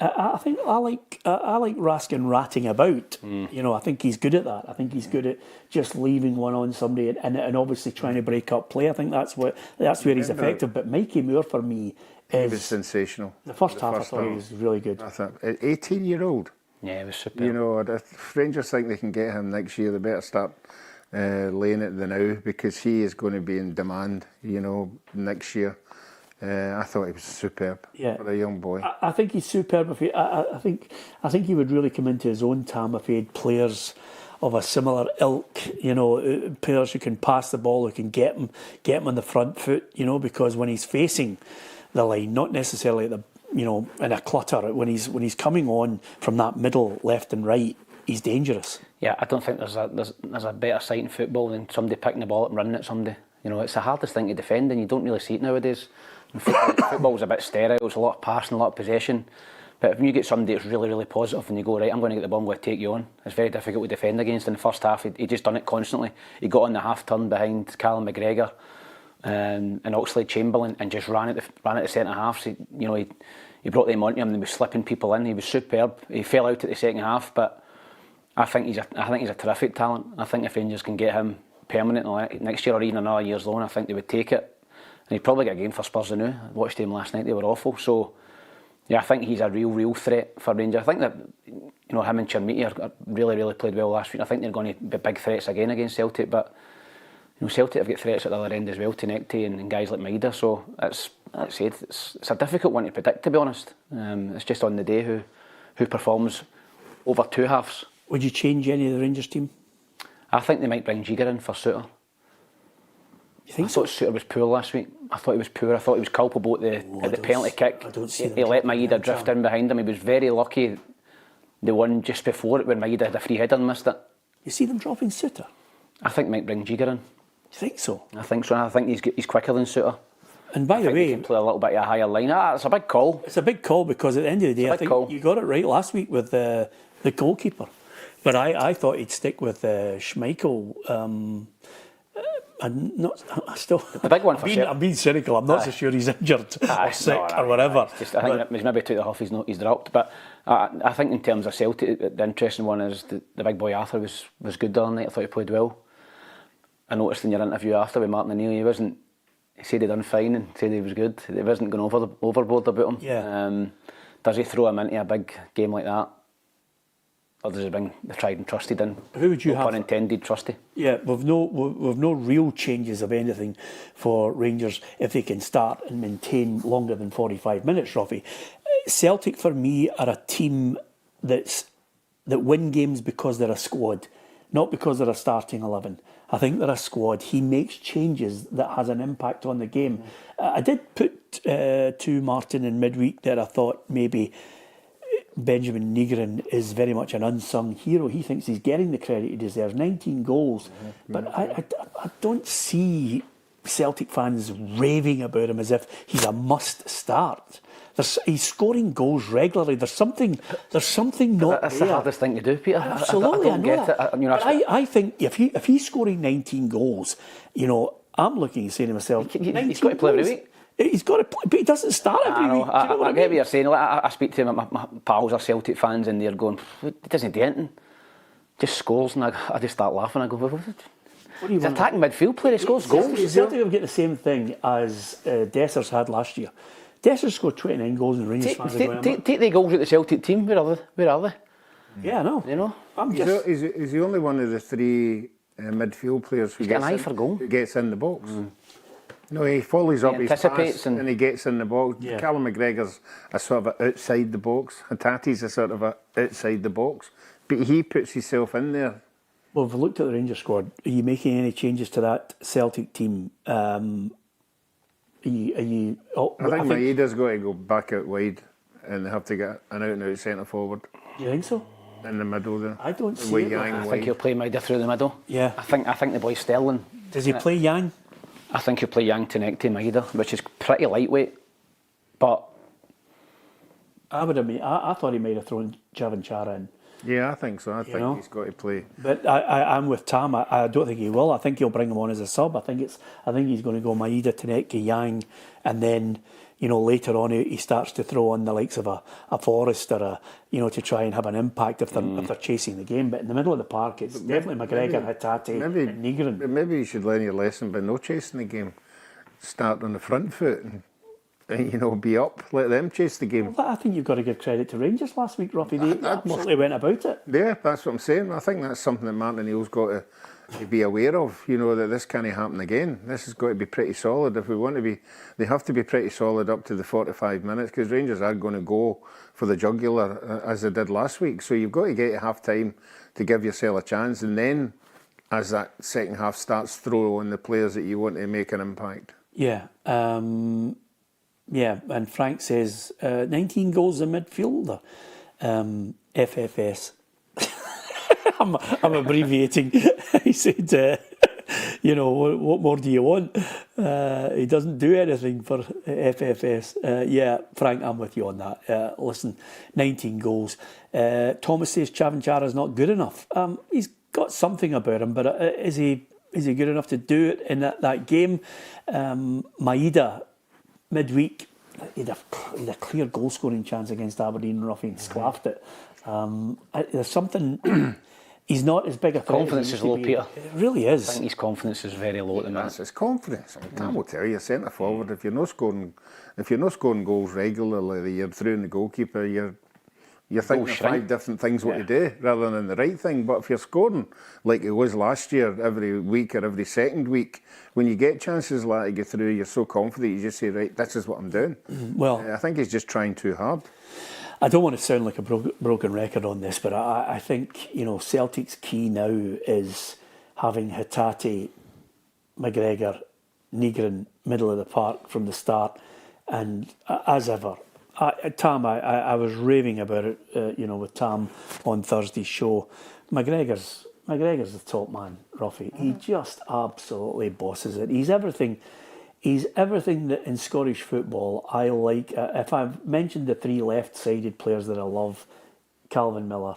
I think I like Raskin ratting about. I think he's good at that. I think he's good at just leaving one on somebody and obviously trying to break up play. I think that's where he's effective. But Mikey Moore for me he was sensational. The first half I thought he was really good. I thought 18-year-old. Yeah, it was super. If Rangers think they can get him next year, they better start laying it the now, because he is going to be in demand. Next year. I thought he was superb for a young boy. I think he's superb. I think he would really come into his own time if he had players of a similar ilk. Players who can pass the ball, who can get him on the front foot. Because when he's facing the line, not necessarily at the in a clutter, when he's coming on from that middle, left and right, he's dangerous. Yeah, I don't think there's a better sight in football than somebody picking the ball up and running at somebody. It's the hardest thing to defend, and you don't really see it nowadays. Football's a bit sterile, it's a lot of passing, a lot of possession. But if you get somebody that's really, really positive and you go, right, I'm going to get the ball, I'm going to take you on, it's very difficult to defend against. In the first half, he just done it constantly. He got on the half turn behind Callum McGregor and Oxlade-Chamberlain and just ran at the centre half. So, he brought them onto him and he was slipping people in. He was superb. He fell out at the second half, but I think he's a terrific talent. I think if Rangers can get him permanently next year or even another year's loan, I think they would take it. And he'd probably get a game for Spurs anew. I watched him last night, they were awful. So, yeah, I think he's a real threat for Rangers. I think that, him and Chermiti really, really played well last week. I think they're going to be big threats again against Celtic, but Celtic have got threats at the other end as well, Tenecti and guys like Maida. So, it's a difficult one to predict, to be honest. It's just on the day who performs over 2 halves. Would you change any of the Rangers team? I think they might bring Giger in for Suter. You think I thought Suter was poor last week. I thought he was poor. I thought he was culpable at the penalty kick. I don't see he let Maida drift in behind him. He was very lucky. The one just before it when Maida had a free header and missed it. You see them dropping Suter? I think they might bring Giger in. You think so? I think so. I think he's quicker than Suter. And by the way, he can play a little bit of a higher line. It's a big call. It's a big call because at the end of the day, I think you got it right last week with the goalkeeper. But I thought he'd stick with Schmeichel. The big one for sure. I'm being cynical. I'm not so sure he's injured or sick or whatever. I think he's maybe took the half he's dropped. But I think in terms of Celtic, the interesting one is the big boy Arthur was good the other night. I thought he played well. I noticed in your interview after with Martin O'Neill, he he said he'd done fine and said he was good. He wasn't going overboard about him. Yeah. Does he throw him into a big game like that? Or does he bring the tried and trusted in? Who would you no have? Pun intended, trusty. Yeah, we've no real changes of anything for Rangers if they can start and maintain longer than 45 minutes, Ruffy. Celtic, for me, are a team that win games because they're a squad, not because they're a starting 11. I think they're a squad. He makes changes that has an impact on the game. I did put to Martin in midweek that I thought maybe Benjamin Nigren is very much an unsung hero. He thinks he's getting the credit he deserves. 19 goals. But I don't see Celtic fans raving about him as if he's a must start. He's scoring goals regularly. There's something not That's there. the hardest thing to do, Peter. Absolutely, I don't get that. it. I think if he's scoring 19 goals, I'm looking and saying to myself, he's got to play every week. He's got to play, but he doesn't start every week. Do you know what I get mean? what you're saying. I speak to my pals are Celtic fans and they're going, he doesn't do anything. Just scores, and I just start laughing. I go, what do you attacking midfield player, he scores goals. Celtic have got the same thing as Dessers had last year. Dessers scored 29 goals in Rangers fans. Take the goals at the Celtic team. Where are they? Yeah, I know. You know? He's the only one of the three midfield players who got an eye for goal. Who gets in the box. No, he follows up his pass and he gets in the box. Yeah. Callum McGregor's a sort of outside the box. Hatate's a sort of outside the box. But he puts himself in there. Well, if we looked at the Rangers squad, are you making any changes to that Celtic team? I think Maeda's got to go back out wide and they have to get an out-and-out centre forward. You think so? In the middle there. I don't see it. I think he'll play Maida through the middle. Yeah. I think the boy Sterling. Does he play Yang? I think he'll play Yang Tenekte Maida, which is pretty lightweight. But I thought he might have thrown Chavanchara in. Yeah, I think so. I think he's got to play. But I'm with Tam. I don't think he will. I think he'll bring him on as a sub. I think he's going to go Maeda, Tenekte, Yang, and then later on he starts to throw on the likes of a Forrest or to try and have an impact if they're chasing the game. But in the middle of the park, it's definitely McGregor, Hatate, and Nigren. Maybe you should learn your lesson by no chasing the game. Start on the front foot and be up. Let them chase the game. Well, I think you've got to give credit to Rangers last week, Ruffy. They absolutely went about it. Yeah, that's what I'm saying. I think that's something that Martin O'Neill's got to be aware of. That this can't happen again. This has got to be pretty solid. If we want to be, they have to be pretty solid up to the 45 minutes because Rangers are going to go for the jugular as they did last week. So you've got to get to half time to give yourself a chance, and then as that second half starts, throw on the players that you want to make an impact. Yeah. Yeah, and Frank says 19 goals in midfielder. FFS. I'm abbreviating. He said, what more do you want? He doesn't do anything for FFS. Yeah, Frank, I'm with you on that. Listen, 19 goals. Thomas says Chavanchara is not good enough. He's got something about him, but is he good enough to do it in that game? Maeda, midweek, he had a clear goal scoring chance against Aberdeen. Ruffy and sclaffed it. There's something. He's not as big a threat. Confidence is low, Peter. It really is. I think his confidence is very low at the minute. That's his confidence. I will tell you, centre forward. If you're not scoring goals regularly, you're through the goalkeeper. You're thinking of 5 different things what to do rather than the right thing. But if you're scoring like it was last year, every week or every second week, when you get chances like that to get through, you're so confident you just say, right, this is what I'm doing. Well, I think he's just trying too hard. I don't want to sound like a broken record on this, but I think Celtic's key now is having Hatate, McGregor, Nigren, middle of the park from the start, and as ever. Tam, I was raving about it, with Tam on Thursday's show. McGregor's the top man, Ruffy. He just absolutely bosses it. He's everything that in Scottish football I like. If I've mentioned the 3 left-sided players that I love, Calvin Miller,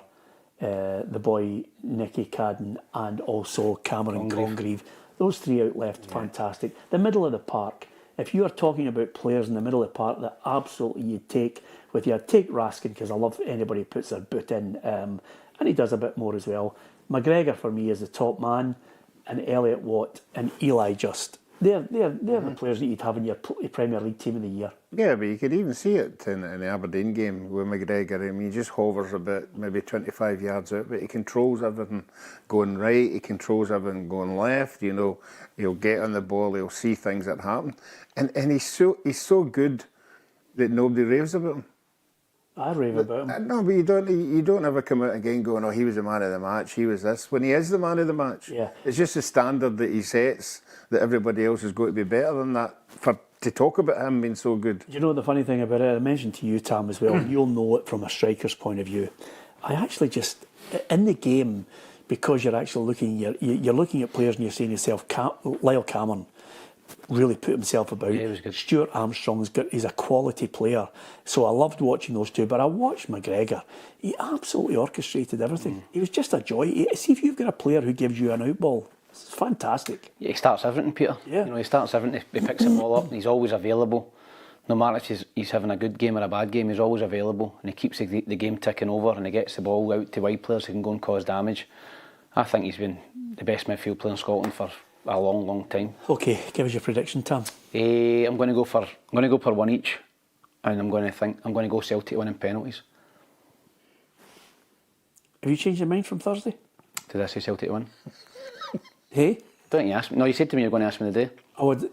the boy Nicky Cadden, and also Cameron Congreve. Those 3 out left, fantastic. The middle of the park. If you are talking about players in the middle of the park that absolutely you take with you, I'd take Raskin because I love anybody who puts their boot in, and he does a bit more as well. McGregor for me is the top man, and Elliot Watt and Eli just they're the players that you'd have in your Premier League team of the year. Yeah, but you could even see it in the Aberdeen game with McGregor. I mean, he just hovers a bit, maybe 25 yards out, but he controls everything going right, he controls everything going left, you know. He'll get on the ball, he'll see things that happen. And he's so good that nobody raves about him. I rave about him. No, but you don't ever come out again going, oh, he was the man of the match, he was this. When he is the man of the match, Yeah. it's just a standard that he sets that everybody else is going to be better than that to talk about him being so good. Do you know the funny thing about it? I mentioned to you, Tam, as well, and you'll know it from a striker's point of view. I actually just, in the game, because you're actually looking, you're looking at players and you're saying to yourself, Lyle Cameron really put himself about. Yeah, he was good. Stuart he's a quality player. So I loved watching those two, but I watched McGregor. He absolutely orchestrated everything. He was just a joy. See if you've got a player who gives you an outball. It's fantastic. Yeah, he starts everything, Peter. Yeah. You know, he starts everything. He picks the ball up. And he's always available. No matter if he's having a good game or a bad game, he's always available, and he keeps the game ticking over, and he gets the ball out to wide players who can go and cause damage. I think he's been the best midfield player in Scotland for a long, long time. Okay, give us your prediction, Tam. I'm going to go for one each, and I'm going to go Celtic winning penalties. Have you changed your mind from Thursday? Did I say Celtic win? Hey? Don't you ask me? No, you said to me you're going to ask me today.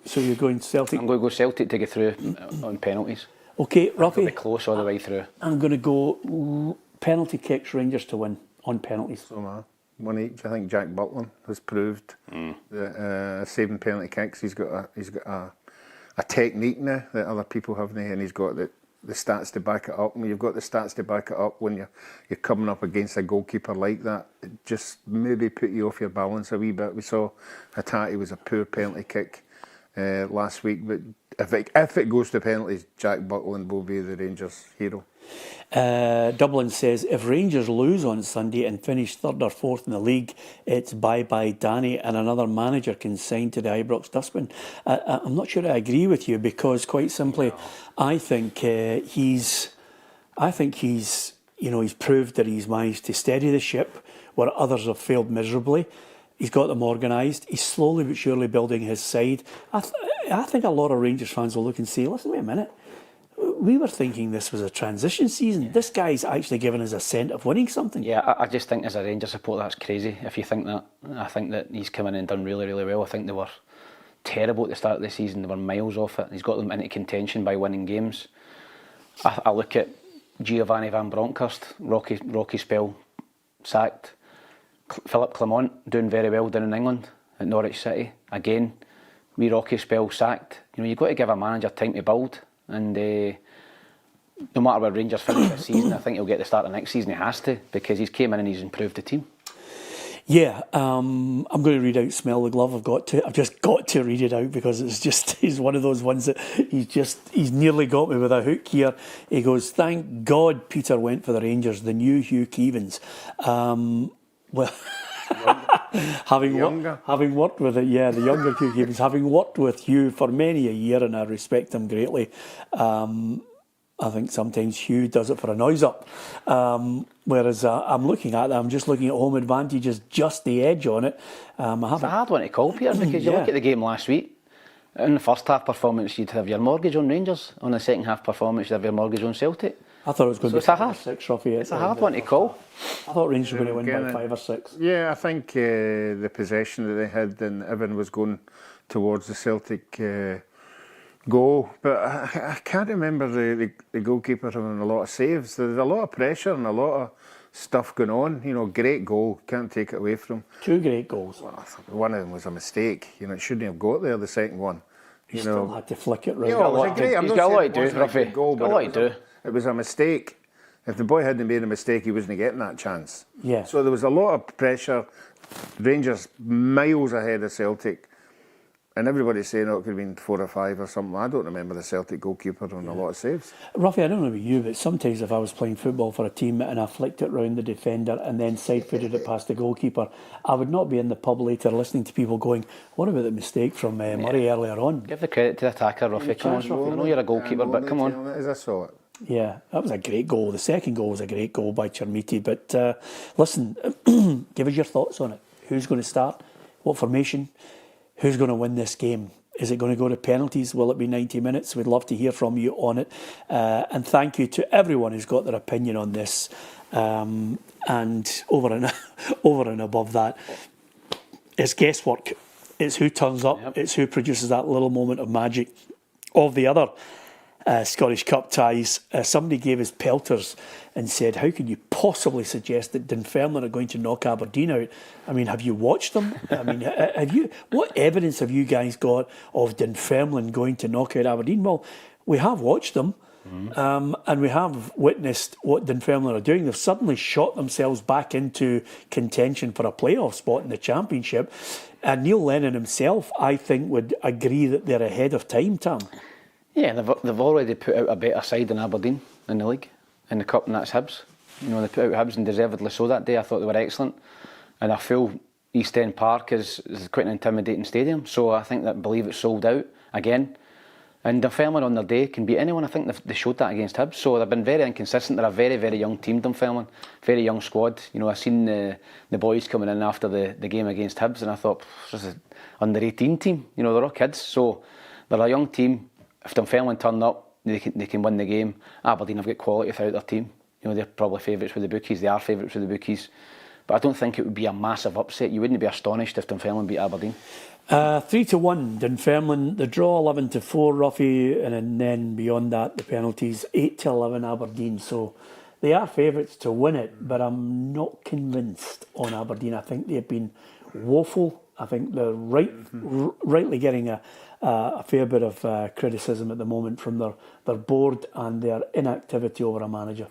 So you're going Celtic? I'm going to go Celtic to get through on penalties. Okay, It'll be Ruffy, close all the way through. I'm going to go penalty kicks, Rangers to win on penalties. So, man, one each. I think Jack Butland has proved that saving penalty kicks, he's got a technique now that other people haven't, and he's got the stats to back it up. And you've got the stats to back it up when you're coming up against a goalkeeper like that. It just maybe put you off your balance a wee bit. We saw Hattati was a poor penalty kick last week, but if it goes to penalties, Jack Butland will be the Rangers' hero. Dublin says, if Rangers lose on Sunday and finish third or fourth in the league, it's bye-bye Danny and another manager can sign to the Ibrox dustbin. I'm not sure I agree with you, because quite simply, I think he's proved that he's managed to steady the ship where others have failed miserably. He's got them organised. He's slowly but surely building his side. I think a lot of Rangers fans will look and say, listen, wait a minute. We were thinking this was a transition season. Yeah. This guy's actually given us a scent of winning something. Yeah, I just think as a Rangers supporter, that's crazy if you think that. I think that he's come in and done really, really well. I think they were terrible at the start of the season. They were miles off it. He's got them into contention by winning games. I look at Giovanni van Bronckhorst, rocky spell, sacked. Philip Clement doing very well down in England at Norwich City. Again, wee rocky spell, sacked. You know, you've got to give a manager time to build. And no matter where Rangers finish this season, I think he'll get the start of next season. He has to, because he's came in and he's improved the team. Yeah, I'm going to read out "Smell the Glove." I've just got to read it out, because he's one of those ones that he's nearly got me with a hook here. He goes, "Thank God Peter went for the Rangers, the new Hugh Keevins." Well, having worked with it, yeah, the younger Hugh Keevins, having worked with Hugh for many a year, and I respect him greatly. I think sometimes Hugh does it for a noise up, whereas I'm looking at that, I'm just looking at home advantages, just the edge on it. It's a hard one to call, Peter, because you look at the game last week. In the first half performance, you'd have your mortgage on Rangers. On the second half performance, you'd have your mortgage on Celtic. I thought it was going to be 5 or 6, Ruffy. It's a hard one to call. I thought Rangers were going to win by 5 or 6. Yeah, I think the possession that they had, and everyone was going towards the Celtic goal. But I can't remember the goalkeeper having a lot of saves. There's a lot of pressure and a lot of stuff going on. You know, great goal, can't take it away from him. 2 great goals. Well, one of them was a mistake. You know, it shouldn't have got there, the second one. He still had to flick it right. Yeah, it was a great. He's got a lot to do, Ruffy. He's got a lot to do. It was a mistake. If the boy hadn't made a mistake, he wasn't getting that chance. Yeah. So there was a lot of pressure. Rangers miles ahead of Celtic. And everybody's saying, it could have been 4 or 5 or something. I don't remember the Celtic goalkeeper on a lot of saves. Ruffy, I don't know about you, but sometimes if I was playing football for a team and I flicked it round the defender and then side-footed it past the goalkeeper, I would not be in the pub later listening to people going, what about the mistake from Murray earlier on? Give the credit to the attacker, Ruffy. Come on, I know you're a goalkeeper, but come on. As I saw it. Yeah, that was a great goal. The second goal was a great goal by Chermiti. But listen, give us your thoughts on it. Who's going to start? What formation? Who's going to win this game? Is it going to go to penalties? Will it be 90 minutes? We'd love to hear from you on it. And thank you to everyone who's got their opinion on this. And over and above that, it's guesswork. It's who turns up. Yep. It's who produces that little moment of magic. Of the other Scottish Cup ties, somebody gave us pelters and said, how could you possibly suggest that Dunfermline are going to knock Aberdeen out? I mean, have you watched them? I mean, what evidence have you guys got of Dunfermline going to knock out Aberdeen? Well, we have watched them. And we have witnessed what Dunfermline are doing. They've suddenly shot themselves back into contention for a playoff spot in the Championship. And Neil Lennon himself, I think, would agree that they're ahead of time, Tam. Yeah, they've already put out a better side than Aberdeen in the league, in the Cup, and that's Hibs. You know, they put out Hibs and deservedly so that day. I thought they were excellent. And a full East End Park is quite an intimidating stadium. So I think that believe it's sold out again. And Dunfermline on their day can beat anyone. I think they showed that against Hibs. So they've been very inconsistent. They're a very, very young team, Dunfermline. Very young squad. You know, I seen the boys coming in after the game against Hibs, and I thought, this is an under-18 team. You know, they're all kids. So they're a young team. If Dunfermline turn up, they can win the game. Aberdeen have got quality throughout their team. You know, they're probably favourites with the bookies. They are favourites with the bookies. But I don't think it would be a massive upset. You wouldn't be astonished if Dunfermline beat Aberdeen. 3-1 Dunfermline, the draw 11-4 Ruffy, and then beyond that the penalties 8-11 Aberdeen. So they are favourites to win it, but I'm not convinced on Aberdeen. I think they've been woeful. I think they're rightly getting a fair bit of criticism at the moment from their board and their inactivity over a manager.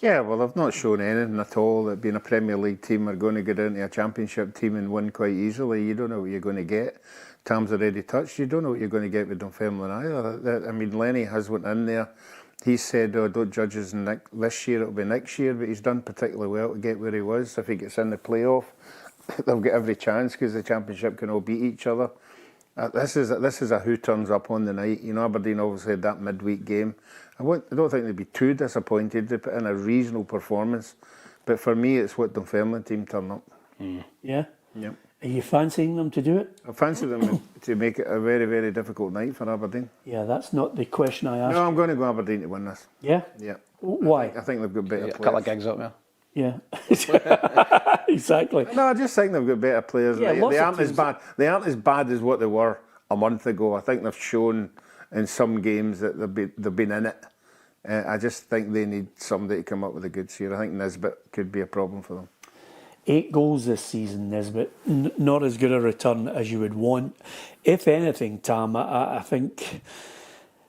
Yeah, well, they've not shown anything at all that being a Premier League team are going to get into a Championship team and win quite easily. You don't know what you're going to get. Tam's already touched. You don't know what you're going to get with Dunfermline either. I mean, Lenny has went in there. He said, oh, don't judge us this year, it'll be next year, but he's done particularly well to get where he was. If he gets in the playoff, they'll get every chance because the Championship can all beat each other. This is a who turns up on the night. You know, Aberdeen obviously had that midweek game. I don't think they'd be too disappointed. They put in a reasonable performance. But for me, it's what Dunfermline team turn up. Yeah? Yeah. Are you fancying them to do it? I fancy them to make it a very, very difficult night for Aberdeen. Yeah, that's not the question I asked. No, I'm going to go Aberdeen to win this. Yeah? Yeah. Why? I think they've got better players. A couple of gigs up there. Yeah, exactly. No, I just think they've got better players. Yeah, they aren't as bad. They aren't as bad as what they were a month ago. I think they've shown in some games that they've been in it. I just think they need somebody to come up with the goods here. I think Nisbet could be a problem for them. 8 goals this season, Nisbet. Not as good a return as you would want. If anything, Tam, I think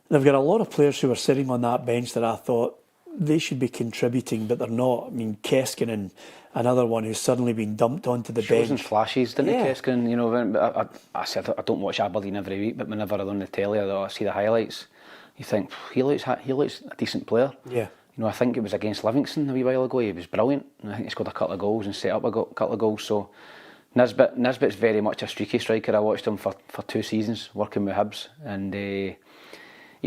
they've got a lot of players who are sitting on that bench that I thought they should be contributing, but they're not. I mean, Keskinen, another one who's suddenly been dumped onto the bench. Shows flashes, didn't he, Keskinen? You know, I said I don't watch Aberdeen every week, but whenever I'm on the telly, I see the highlights. You think he looks a decent player. Yeah. You know, I think it was against Livingston a wee while ago. He was brilliant. And I think he scored a couple of goals and set up a couple of goals. So Nisbet's very much a streaky striker. I watched him for 2 seasons working with Hibs, and he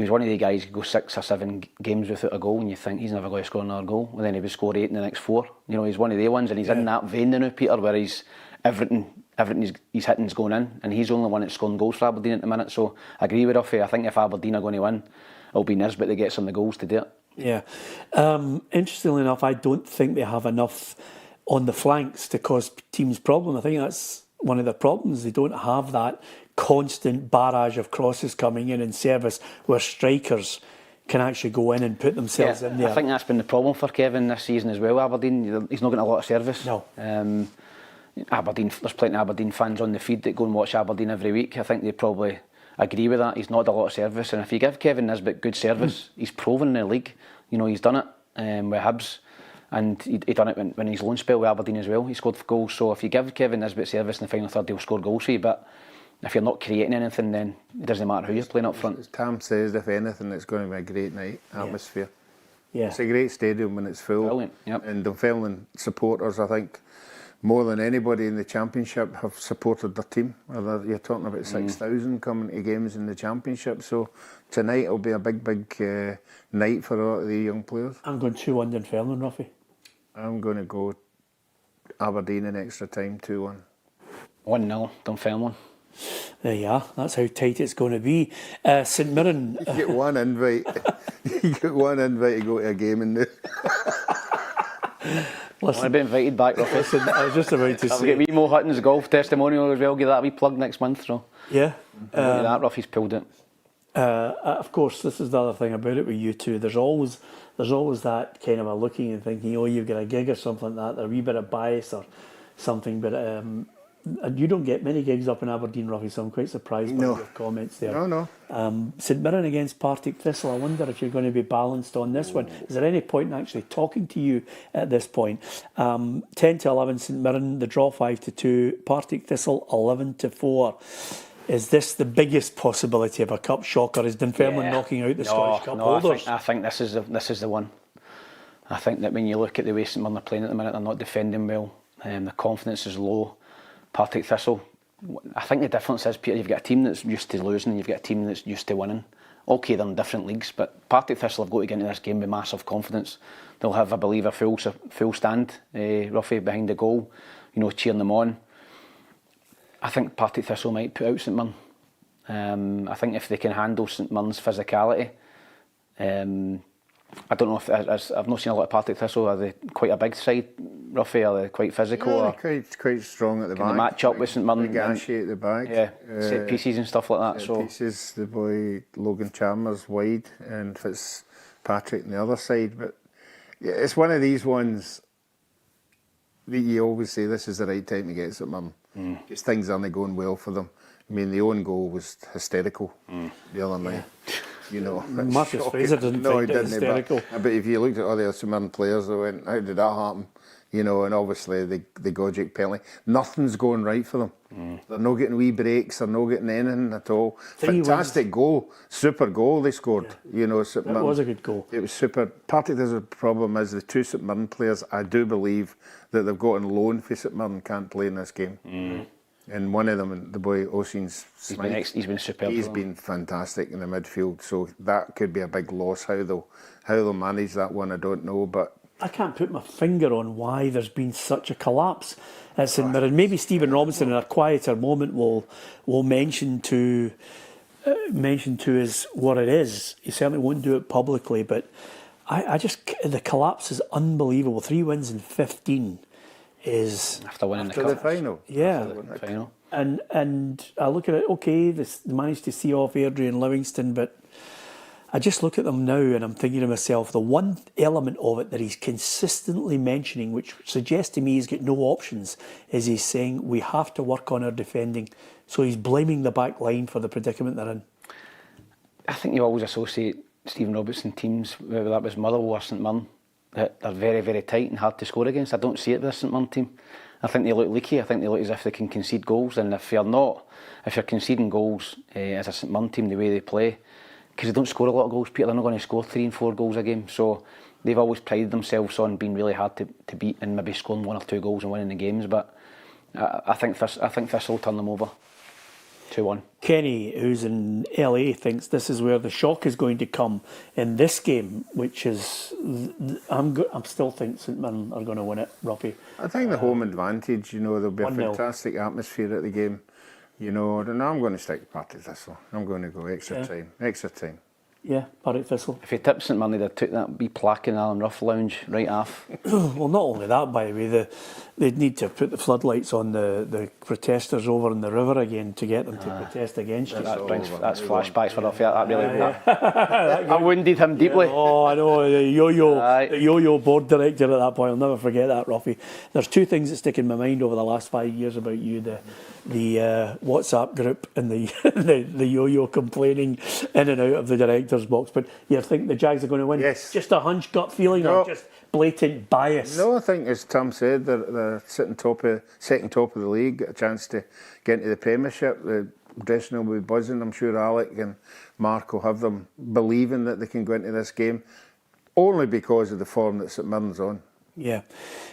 was one of the guys who go 6 or 7 games without a goal, and you think he's never going to score another goal. And then he would score 8 in the next 4. You know, he's one of the ones, and he's in that vein now, Peter, where he's everything he's hitting's going in, and he's the only one that's scoring goals for Aberdeen at the minute. So I agree with Ruffy. I think if Aberdeen are going to win, it'll be Nisbet that gets some of the goals to do it. Yeah. Interestingly enough, I don't think they have enough on the flanks to cause teams problem. I think that's one of the problems. They don't have that constant barrage of crosses coming in service where strikers can actually go in and put themselves in there. I think that's been the problem for Kevin this season as well. Aberdeen, he's not getting a lot of service. No. Aberdeen, there's plenty of Aberdeen fans on the feed that go and watch Aberdeen every week. I think they probably agree with that. He's not had a lot of service, and if you give Kevin Nisbet good service, he's proven in the league. You know, he's done it with Hibs, and he done it when his loan spell with Aberdeen as well. He scored goals. So if you give Kevin Nisbet service in the final third, he'll score goals for you. But if you're not creating anything, then it doesn't matter who you're playing up front. As Tam says, if anything, it's going to be a great night. Atmosphere. Yeah. It's a great stadium when it's full. Brilliant. Yep. And Dunfermline supporters, I think, more than anybody in the Championship have supported their team. You're talking about 6,000 coming to games in the Championship. So tonight will be a big night for a lot of the young players. I'm going 2-1 Dunfermline, Ruffy. I'm going to go Aberdeen in extra time, 2-1. 1-0 Dunfermline. There you are. That's how tight it's going to be. St Mirren. You get one invite. You get one invite to go to a game in the. Listen, I've been invited back, Ruffy. Listen, I was just about to I'll say. get wee Mo Hutton's golf testimonial as well. Give that a wee plug next month. So Yeah. that Ruffy's pulled it. Of course, this is the other thing about it with you two. There's always that kind of a looking and thinking, oh, you've got a gig or something like that. There's a wee bit of bias or something. But you don't get many gigs up in Aberdeen, Ruffy, so I'm quite surprised by your comments there. No. St Mirren against Partick Thistle. I wonder if you're going to be balanced on this one. Is there any point in actually talking to you at this point? 10-11 St Mirren, the draw 5-2. Partick Thistle 11-4. Is this the biggest possibility of a cup shocker? Is Dunfermline knocking out the Scottish Cup holders? I think this is the one. I think that when you look at the way St Mirren are playing at the minute, they're not defending well. The confidence is low. Partick Thistle, I think the difference is, Peter, you've got a team that's used to losing and you've got a team that's used to winning. Okay, they're in different leagues, but Partick Thistle have got to get into this game with massive confidence. They'll have, I believe, a full stand, Ruffy, behind the goal, cheering them on. I think Partick Thistle might put out St Mirren. I think if they can handle St Mirren's physicality, I don't know if I've not seen a lot of Partick Thistle. Are they quite a big side, Ruffy? Are they quite physical? Yeah, quite strong at the back. Can they match up with St Mirren? Gashi at the back. Yeah, set pieces and stuff like that. Set pieces, the boy Logan Chalmers wide and Fitzpatrick on the other side. But yeah, it's one of these ones that you always say this is the right time to get St Mirren. Because things aren't going well for them. I mean, the own goal was hysterical the other night. Marcus Fraser didn't find it hysterical. But if you looked at all the other St Mirren players, they went, how did that happen? And obviously the Gogic penalty. Nothing's going right for them. They're not getting wee breaks, they're not getting anything at all. Fantastic goal, super goal they scored. St Mirren. It was a good goal. It was super. Part of the problem is the two St Mirren players, I do believe that they've got on loan for St Mirren can't play in this game. And one of them, the boy Ossian's Smythe, he's been superb. He's been fantastic in the midfield, so that could be a big loss. How they'll manage that one, I don't know. But I can't put my finger on why there's been such a collapse at St Mirren. Maybe Stephen Robinson in a quieter moment will mention to us what it is. He certainly won't do it publicly, but I just the collapse is unbelievable. 3 wins in 15 is after winning the final. Yeah, the final. And I look at it. Okay, they managed to see off Adrian Livingston, but I just look at them now and I'm thinking to myself, the one element of it that he's consistently mentioning, which suggests to me he's got no options, is he's saying we have to work on our defending. So he's blaming the back line for the predicament they're in. I think you always associate Stephen Robertson teams, whether that was Motherwell or St Mirren, that they're very, very tight and hard to score against. I don't see it with this St Mirren team. I think they look leaky. I think they look as if they can concede goals. And if you're conceding goals as a St Mirren team, the way they play, because they don't score a lot of goals, Peter, they're not going to score 3 and 4 goals a game. So they've always prided themselves on being really hard to beat and maybe scoring 1 or 2 goals and winning the games. But I think this will turn them over. 2-1. Kenny, who's in LA, thinks this is where the shock is going to come in this game, which is I'm still think St Mirren are going to win it, Ruffy. I think the home advantage, there'll be a fantastic atmosphere at the game, and I'm going to stick with Partick Thistle. I'm going to go extra time. Yeah, Partick Thistle. If he tipped St Mirren, they'd took that wee plaque in Alan Rough Lounge right off. Well, not only that, by the way, they'd need to put the floodlights on the protesters over in the river again to get them to protest against you. That's flashbacks for Ruffy. That really I wounded him deeply. Yeah, oh, I know. The yo-yo board director at that point. I'll never forget that, Ruffy. There's 2 things that stick in my mind over the last 5 years about you: the WhatsApp group and the yo-yo complaining in and out of the director's box. But you think the Jags are going to win? Yes. Just a hunch, gut feeling, or just blatant bias? No, I think, as Tom said, they're sitting second top of the league, got a chance to get into the Premiership. The dressing room will be buzzing. I'm sure Alec and Mark will have them believing that they can go into this game, only because of the form that St Mirren's on. Yeah.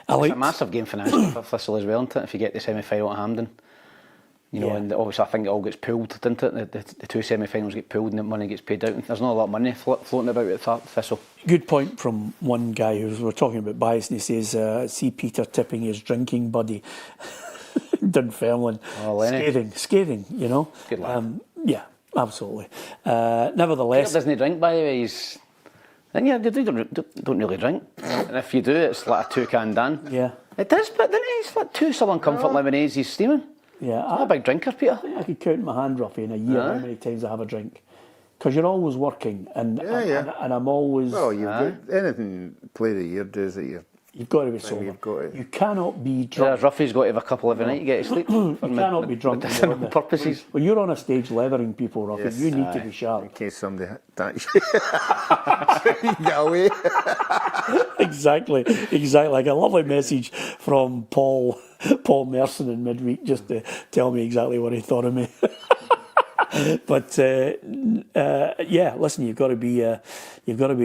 It's a massive game financially for Thistle as well, isn't it? If you get the semi-final at Hampden. And obviously I think it all gets pooled, didn't it? The 2 semi-finals get pooled and the money gets paid out. There's not a lot of money floating about at Thistle. Good point from one guy who we're talking about bias, and he says, see Peter tipping his drinking buddy. Dunfermline. Oh, Lenny. Scathing, you know. Good lad. Yeah, absolutely. Nevertheless... Peter doesn't drink, by the way. And yeah, they don't really drink. And if you do, it's like a two-can Dan. Yeah. It is, but then it's like 2 Southern Comfort lemonades he's steaming. Yeah. I'm a big drinker, Peter. I could count my hand, Ruffy, in a year how many times I have a drink. Because you're always working, and I'm always... Well, you've got anything play the year does it. You've got to be sober. You cannot be drunk. Yeah, Ruffy's got to have a couple every night to get to sleep. You cannot be drunk. For purposes. When you're on a stage leathering people, Ruffy, you need to be sharp. In case somebody attacks you. You get away. Exactly. Like a lovely message from Paul Merson in midweek, just to tell me exactly what he thought of me. But listen, you've got to be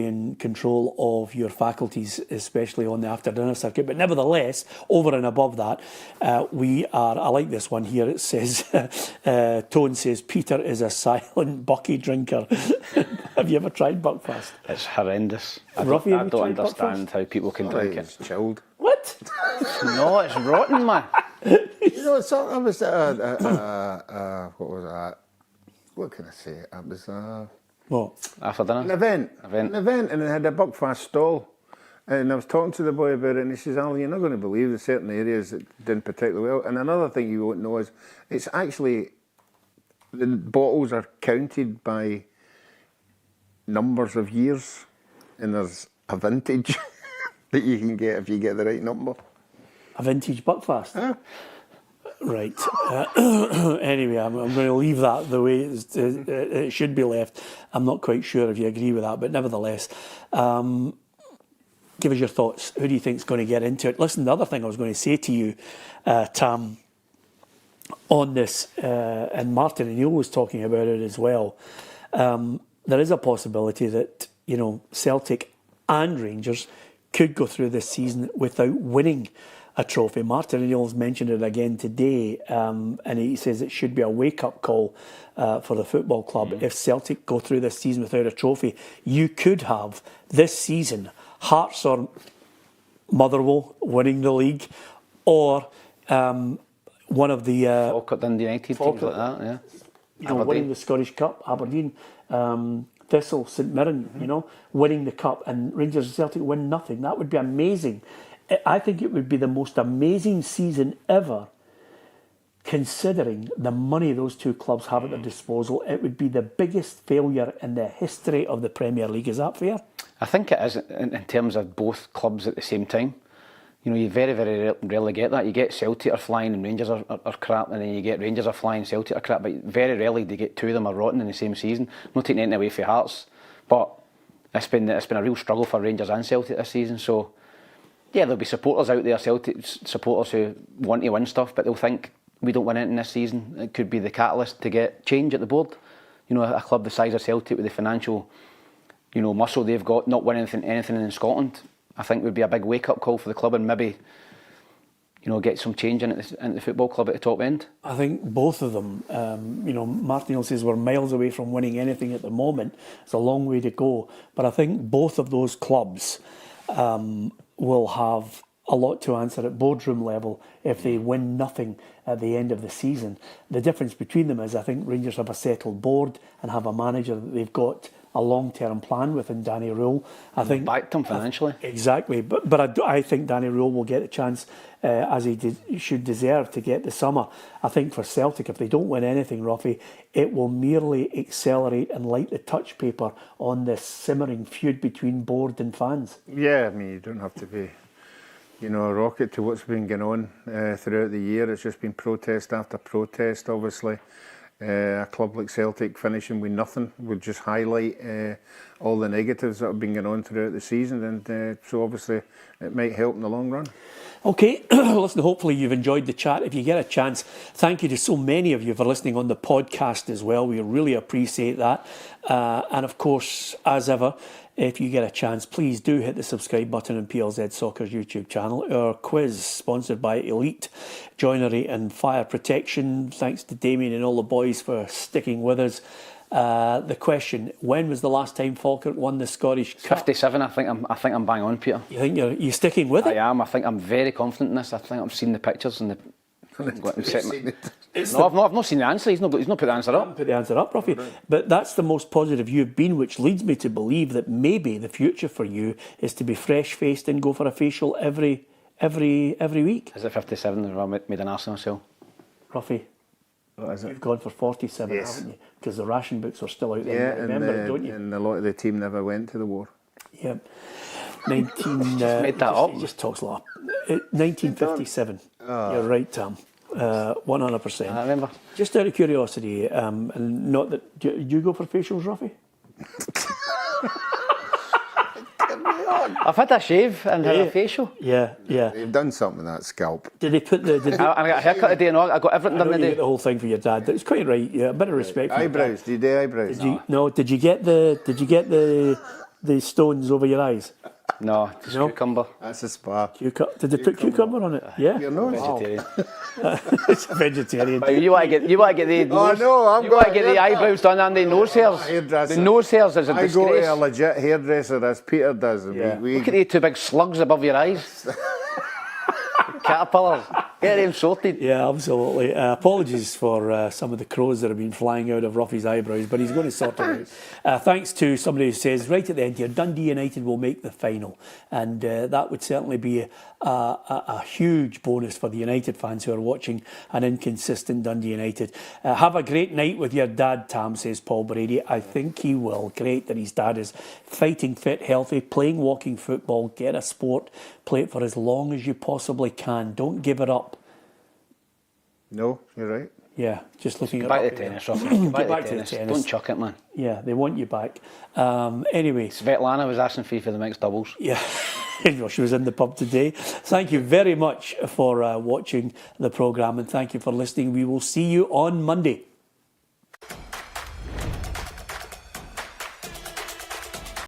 in control of your faculties, especially on the after dinner circuit. But nevertheless, over and above that, we are. I like this one here. It says, Tone says, Peter is a silent Bucky drinker. Have you ever tried Buckfast? It's horrendous. I Ruffy, don't understand how people can drink it. It's chilled. What? No, it's rotten, man. You know, I was at what was that? What can I say? It was What? After dinner? an event, and it had a Buckfast stall. And I was talking to the boy about it, and he says, "Alan, you're not going to believe there's certain areas that didn't particularly well." And another thing you won't know is it's actually the bottles are counted by numbers of years, and there's a vintage that you can get if you get the right number. A vintage Buckfast? Huh? Right. Anyway, I'm going to leave that the way it should be left. I'm not quite sure if you agree with that, but nevertheless, give us your thoughts. Who do you think is going to get into it? Listen, the other thing I was going to say to you, Tam, on this, and Martin and Neil was talking about it as well, there is a possibility that, you know, Celtic and Rangers could go through this season without winning a trophy. Martin O'Neill's mentioned it again today, and he says it should be a wake-up call for the football club. If Celtic go through this season without a trophy, you could have this season Hearts or Motherwell winning the league, or one of the Falkirk, Dundee United, teams like that, yeah. You know, winning the Scottish Cup, Aberdeen, Thistle, St Mirren, you know, winning the cup, and Rangers and Celtic win nothing. That would be amazing. I think it would be the most amazing season ever, considering the money those two clubs have at their disposal. It would be the biggest failure in the history of the Premier League. Is that fair? I think it is in terms of both clubs at the same time. You know, you very, very rarely get that. You get Celtic are flying and Rangers are crap, and then you get Rangers are flying, Celtic are crap, but very rarely do you get two of them are rotten in the same season. I'm not taking anything away from Hearts, but it's been a real struggle for Rangers and Celtic this season, so yeah, there'll be supporters out there, Celtic supporters who want to win stuff, but they'll think we don't win anything this season. It could be the catalyst to get change at the board. You know, a club the size of Celtic with the financial, you know, muscle they've got, not winning anything in Scotland, I think would be a big wake-up call for the club, and maybe, you know, get some change in the football club at the top end. I think both of them, you know, Martin says we're miles away from winning anything at the moment. It's a long way to go. But I think both of those clubs will have a lot to answer at boardroom level if they win nothing at the end of the season. The difference between them is I think Rangers have a settled board and have a manager that they've got a long-term plan with in Danny Rule. I think backed him financially. Exactly, but I think Danny Rule will get a chance, as he should deserve, to get the summer. I think for Celtic, if they don't win anything, Ruffy, it will merely accelerate and light the touch paper on this simmering feud between board and fans. Yeah, I mean, you don't have to be, you know, a rocket to what's been going on throughout the year. It's just been protest after protest, obviously. A club like Celtic finishing with nothing would just highlight all the negatives that have been going on throughout the season, and so obviously it might help in the long run. Okay, listen, hopefully you've enjoyed the chat. If you get a chance, thank you to so many of you for listening on the podcast as well. We really appreciate that. And of course, as ever, if you get a chance, please do hit the subscribe button on PLZ Soccer's YouTube channel. Our quiz, sponsored by Elite Joinery and Fire Protection. Thanks to Damien and all the boys for sticking with us. The question: when was the last time Falkirk won the Scottish Cup? 57. I think I'm bang on, Peter. You think you're sticking with it? I am. I think I'm very confident in this. I think I've seen the pictures and the I've not seen the answer. He's not put the answer up. Put the answer up, Ruffy. But that's the most positive you've been, which leads me to believe that maybe the future for you is to be fresh-faced and go for a facial every week. Is it 57 that I made an arse of myself? Ruffy, What is it? you've gone for 47, Yes. haven't you? Because the ration books are still out there. Yeah, You remember it, don't you? and a lot of the team never went to the war. Yeah. 19. made that up. He just talks a lot. 1957. You're right, Tam. 100%. I remember. Just out of curiosity, and not that. Do you go for facials, Ruffy? I've had a shave and had a facial. Yeah. They've done something with that scalp. Did they put the? Did they, I got a haircut today and all. I got everything I know done you get today. the whole thing for your dad. It's quite right. Yeah, a bit of respect. For your dad. Eyebrows. Did you do eyebrows? Did you get the stones over your eyes? No, just cucumber. That's a spa. Did they put cucumber on it? Yeah. Your nose. Vegetarian. It's a vegetarian. But you want to get the nose, no, I'm you want to going- get the eyebrows done and the nose hairs. Hairdresser. The nose hairs is a I go to a disgrace. legit hairdresser, as Peter does. And Yeah. we Look at the two big slugs above your eyes. Caterpillars. Get them sorted. Yeah, absolutely. Apologies for some of the crows that have been flying out of Ruffy's eyebrows, but he's going to sort it out. Thanks to somebody who says, right at the end here, Dundee United will make the final. And that would certainly be a huge bonus for the United fans who are watching an inconsistent Dundee United. Have a great night with your dad, Tam, says Paul Brady. I think he will. Great that his dad is fighting fit, healthy, playing walking football. Get a sport, play it for as long as you possibly can. Don't give it up. No, you're right. Yeah, just looking at Back to the tennis, Ruffy. Get back to to the tennis. Don't chuck it, man. Yeah, they want you back. Anyway, Svetlana was asking for you for the mixed doubles. yeah, well, she was in the pub today. Thank you very much for watching the programme and thank you for listening. We will see you on Monday.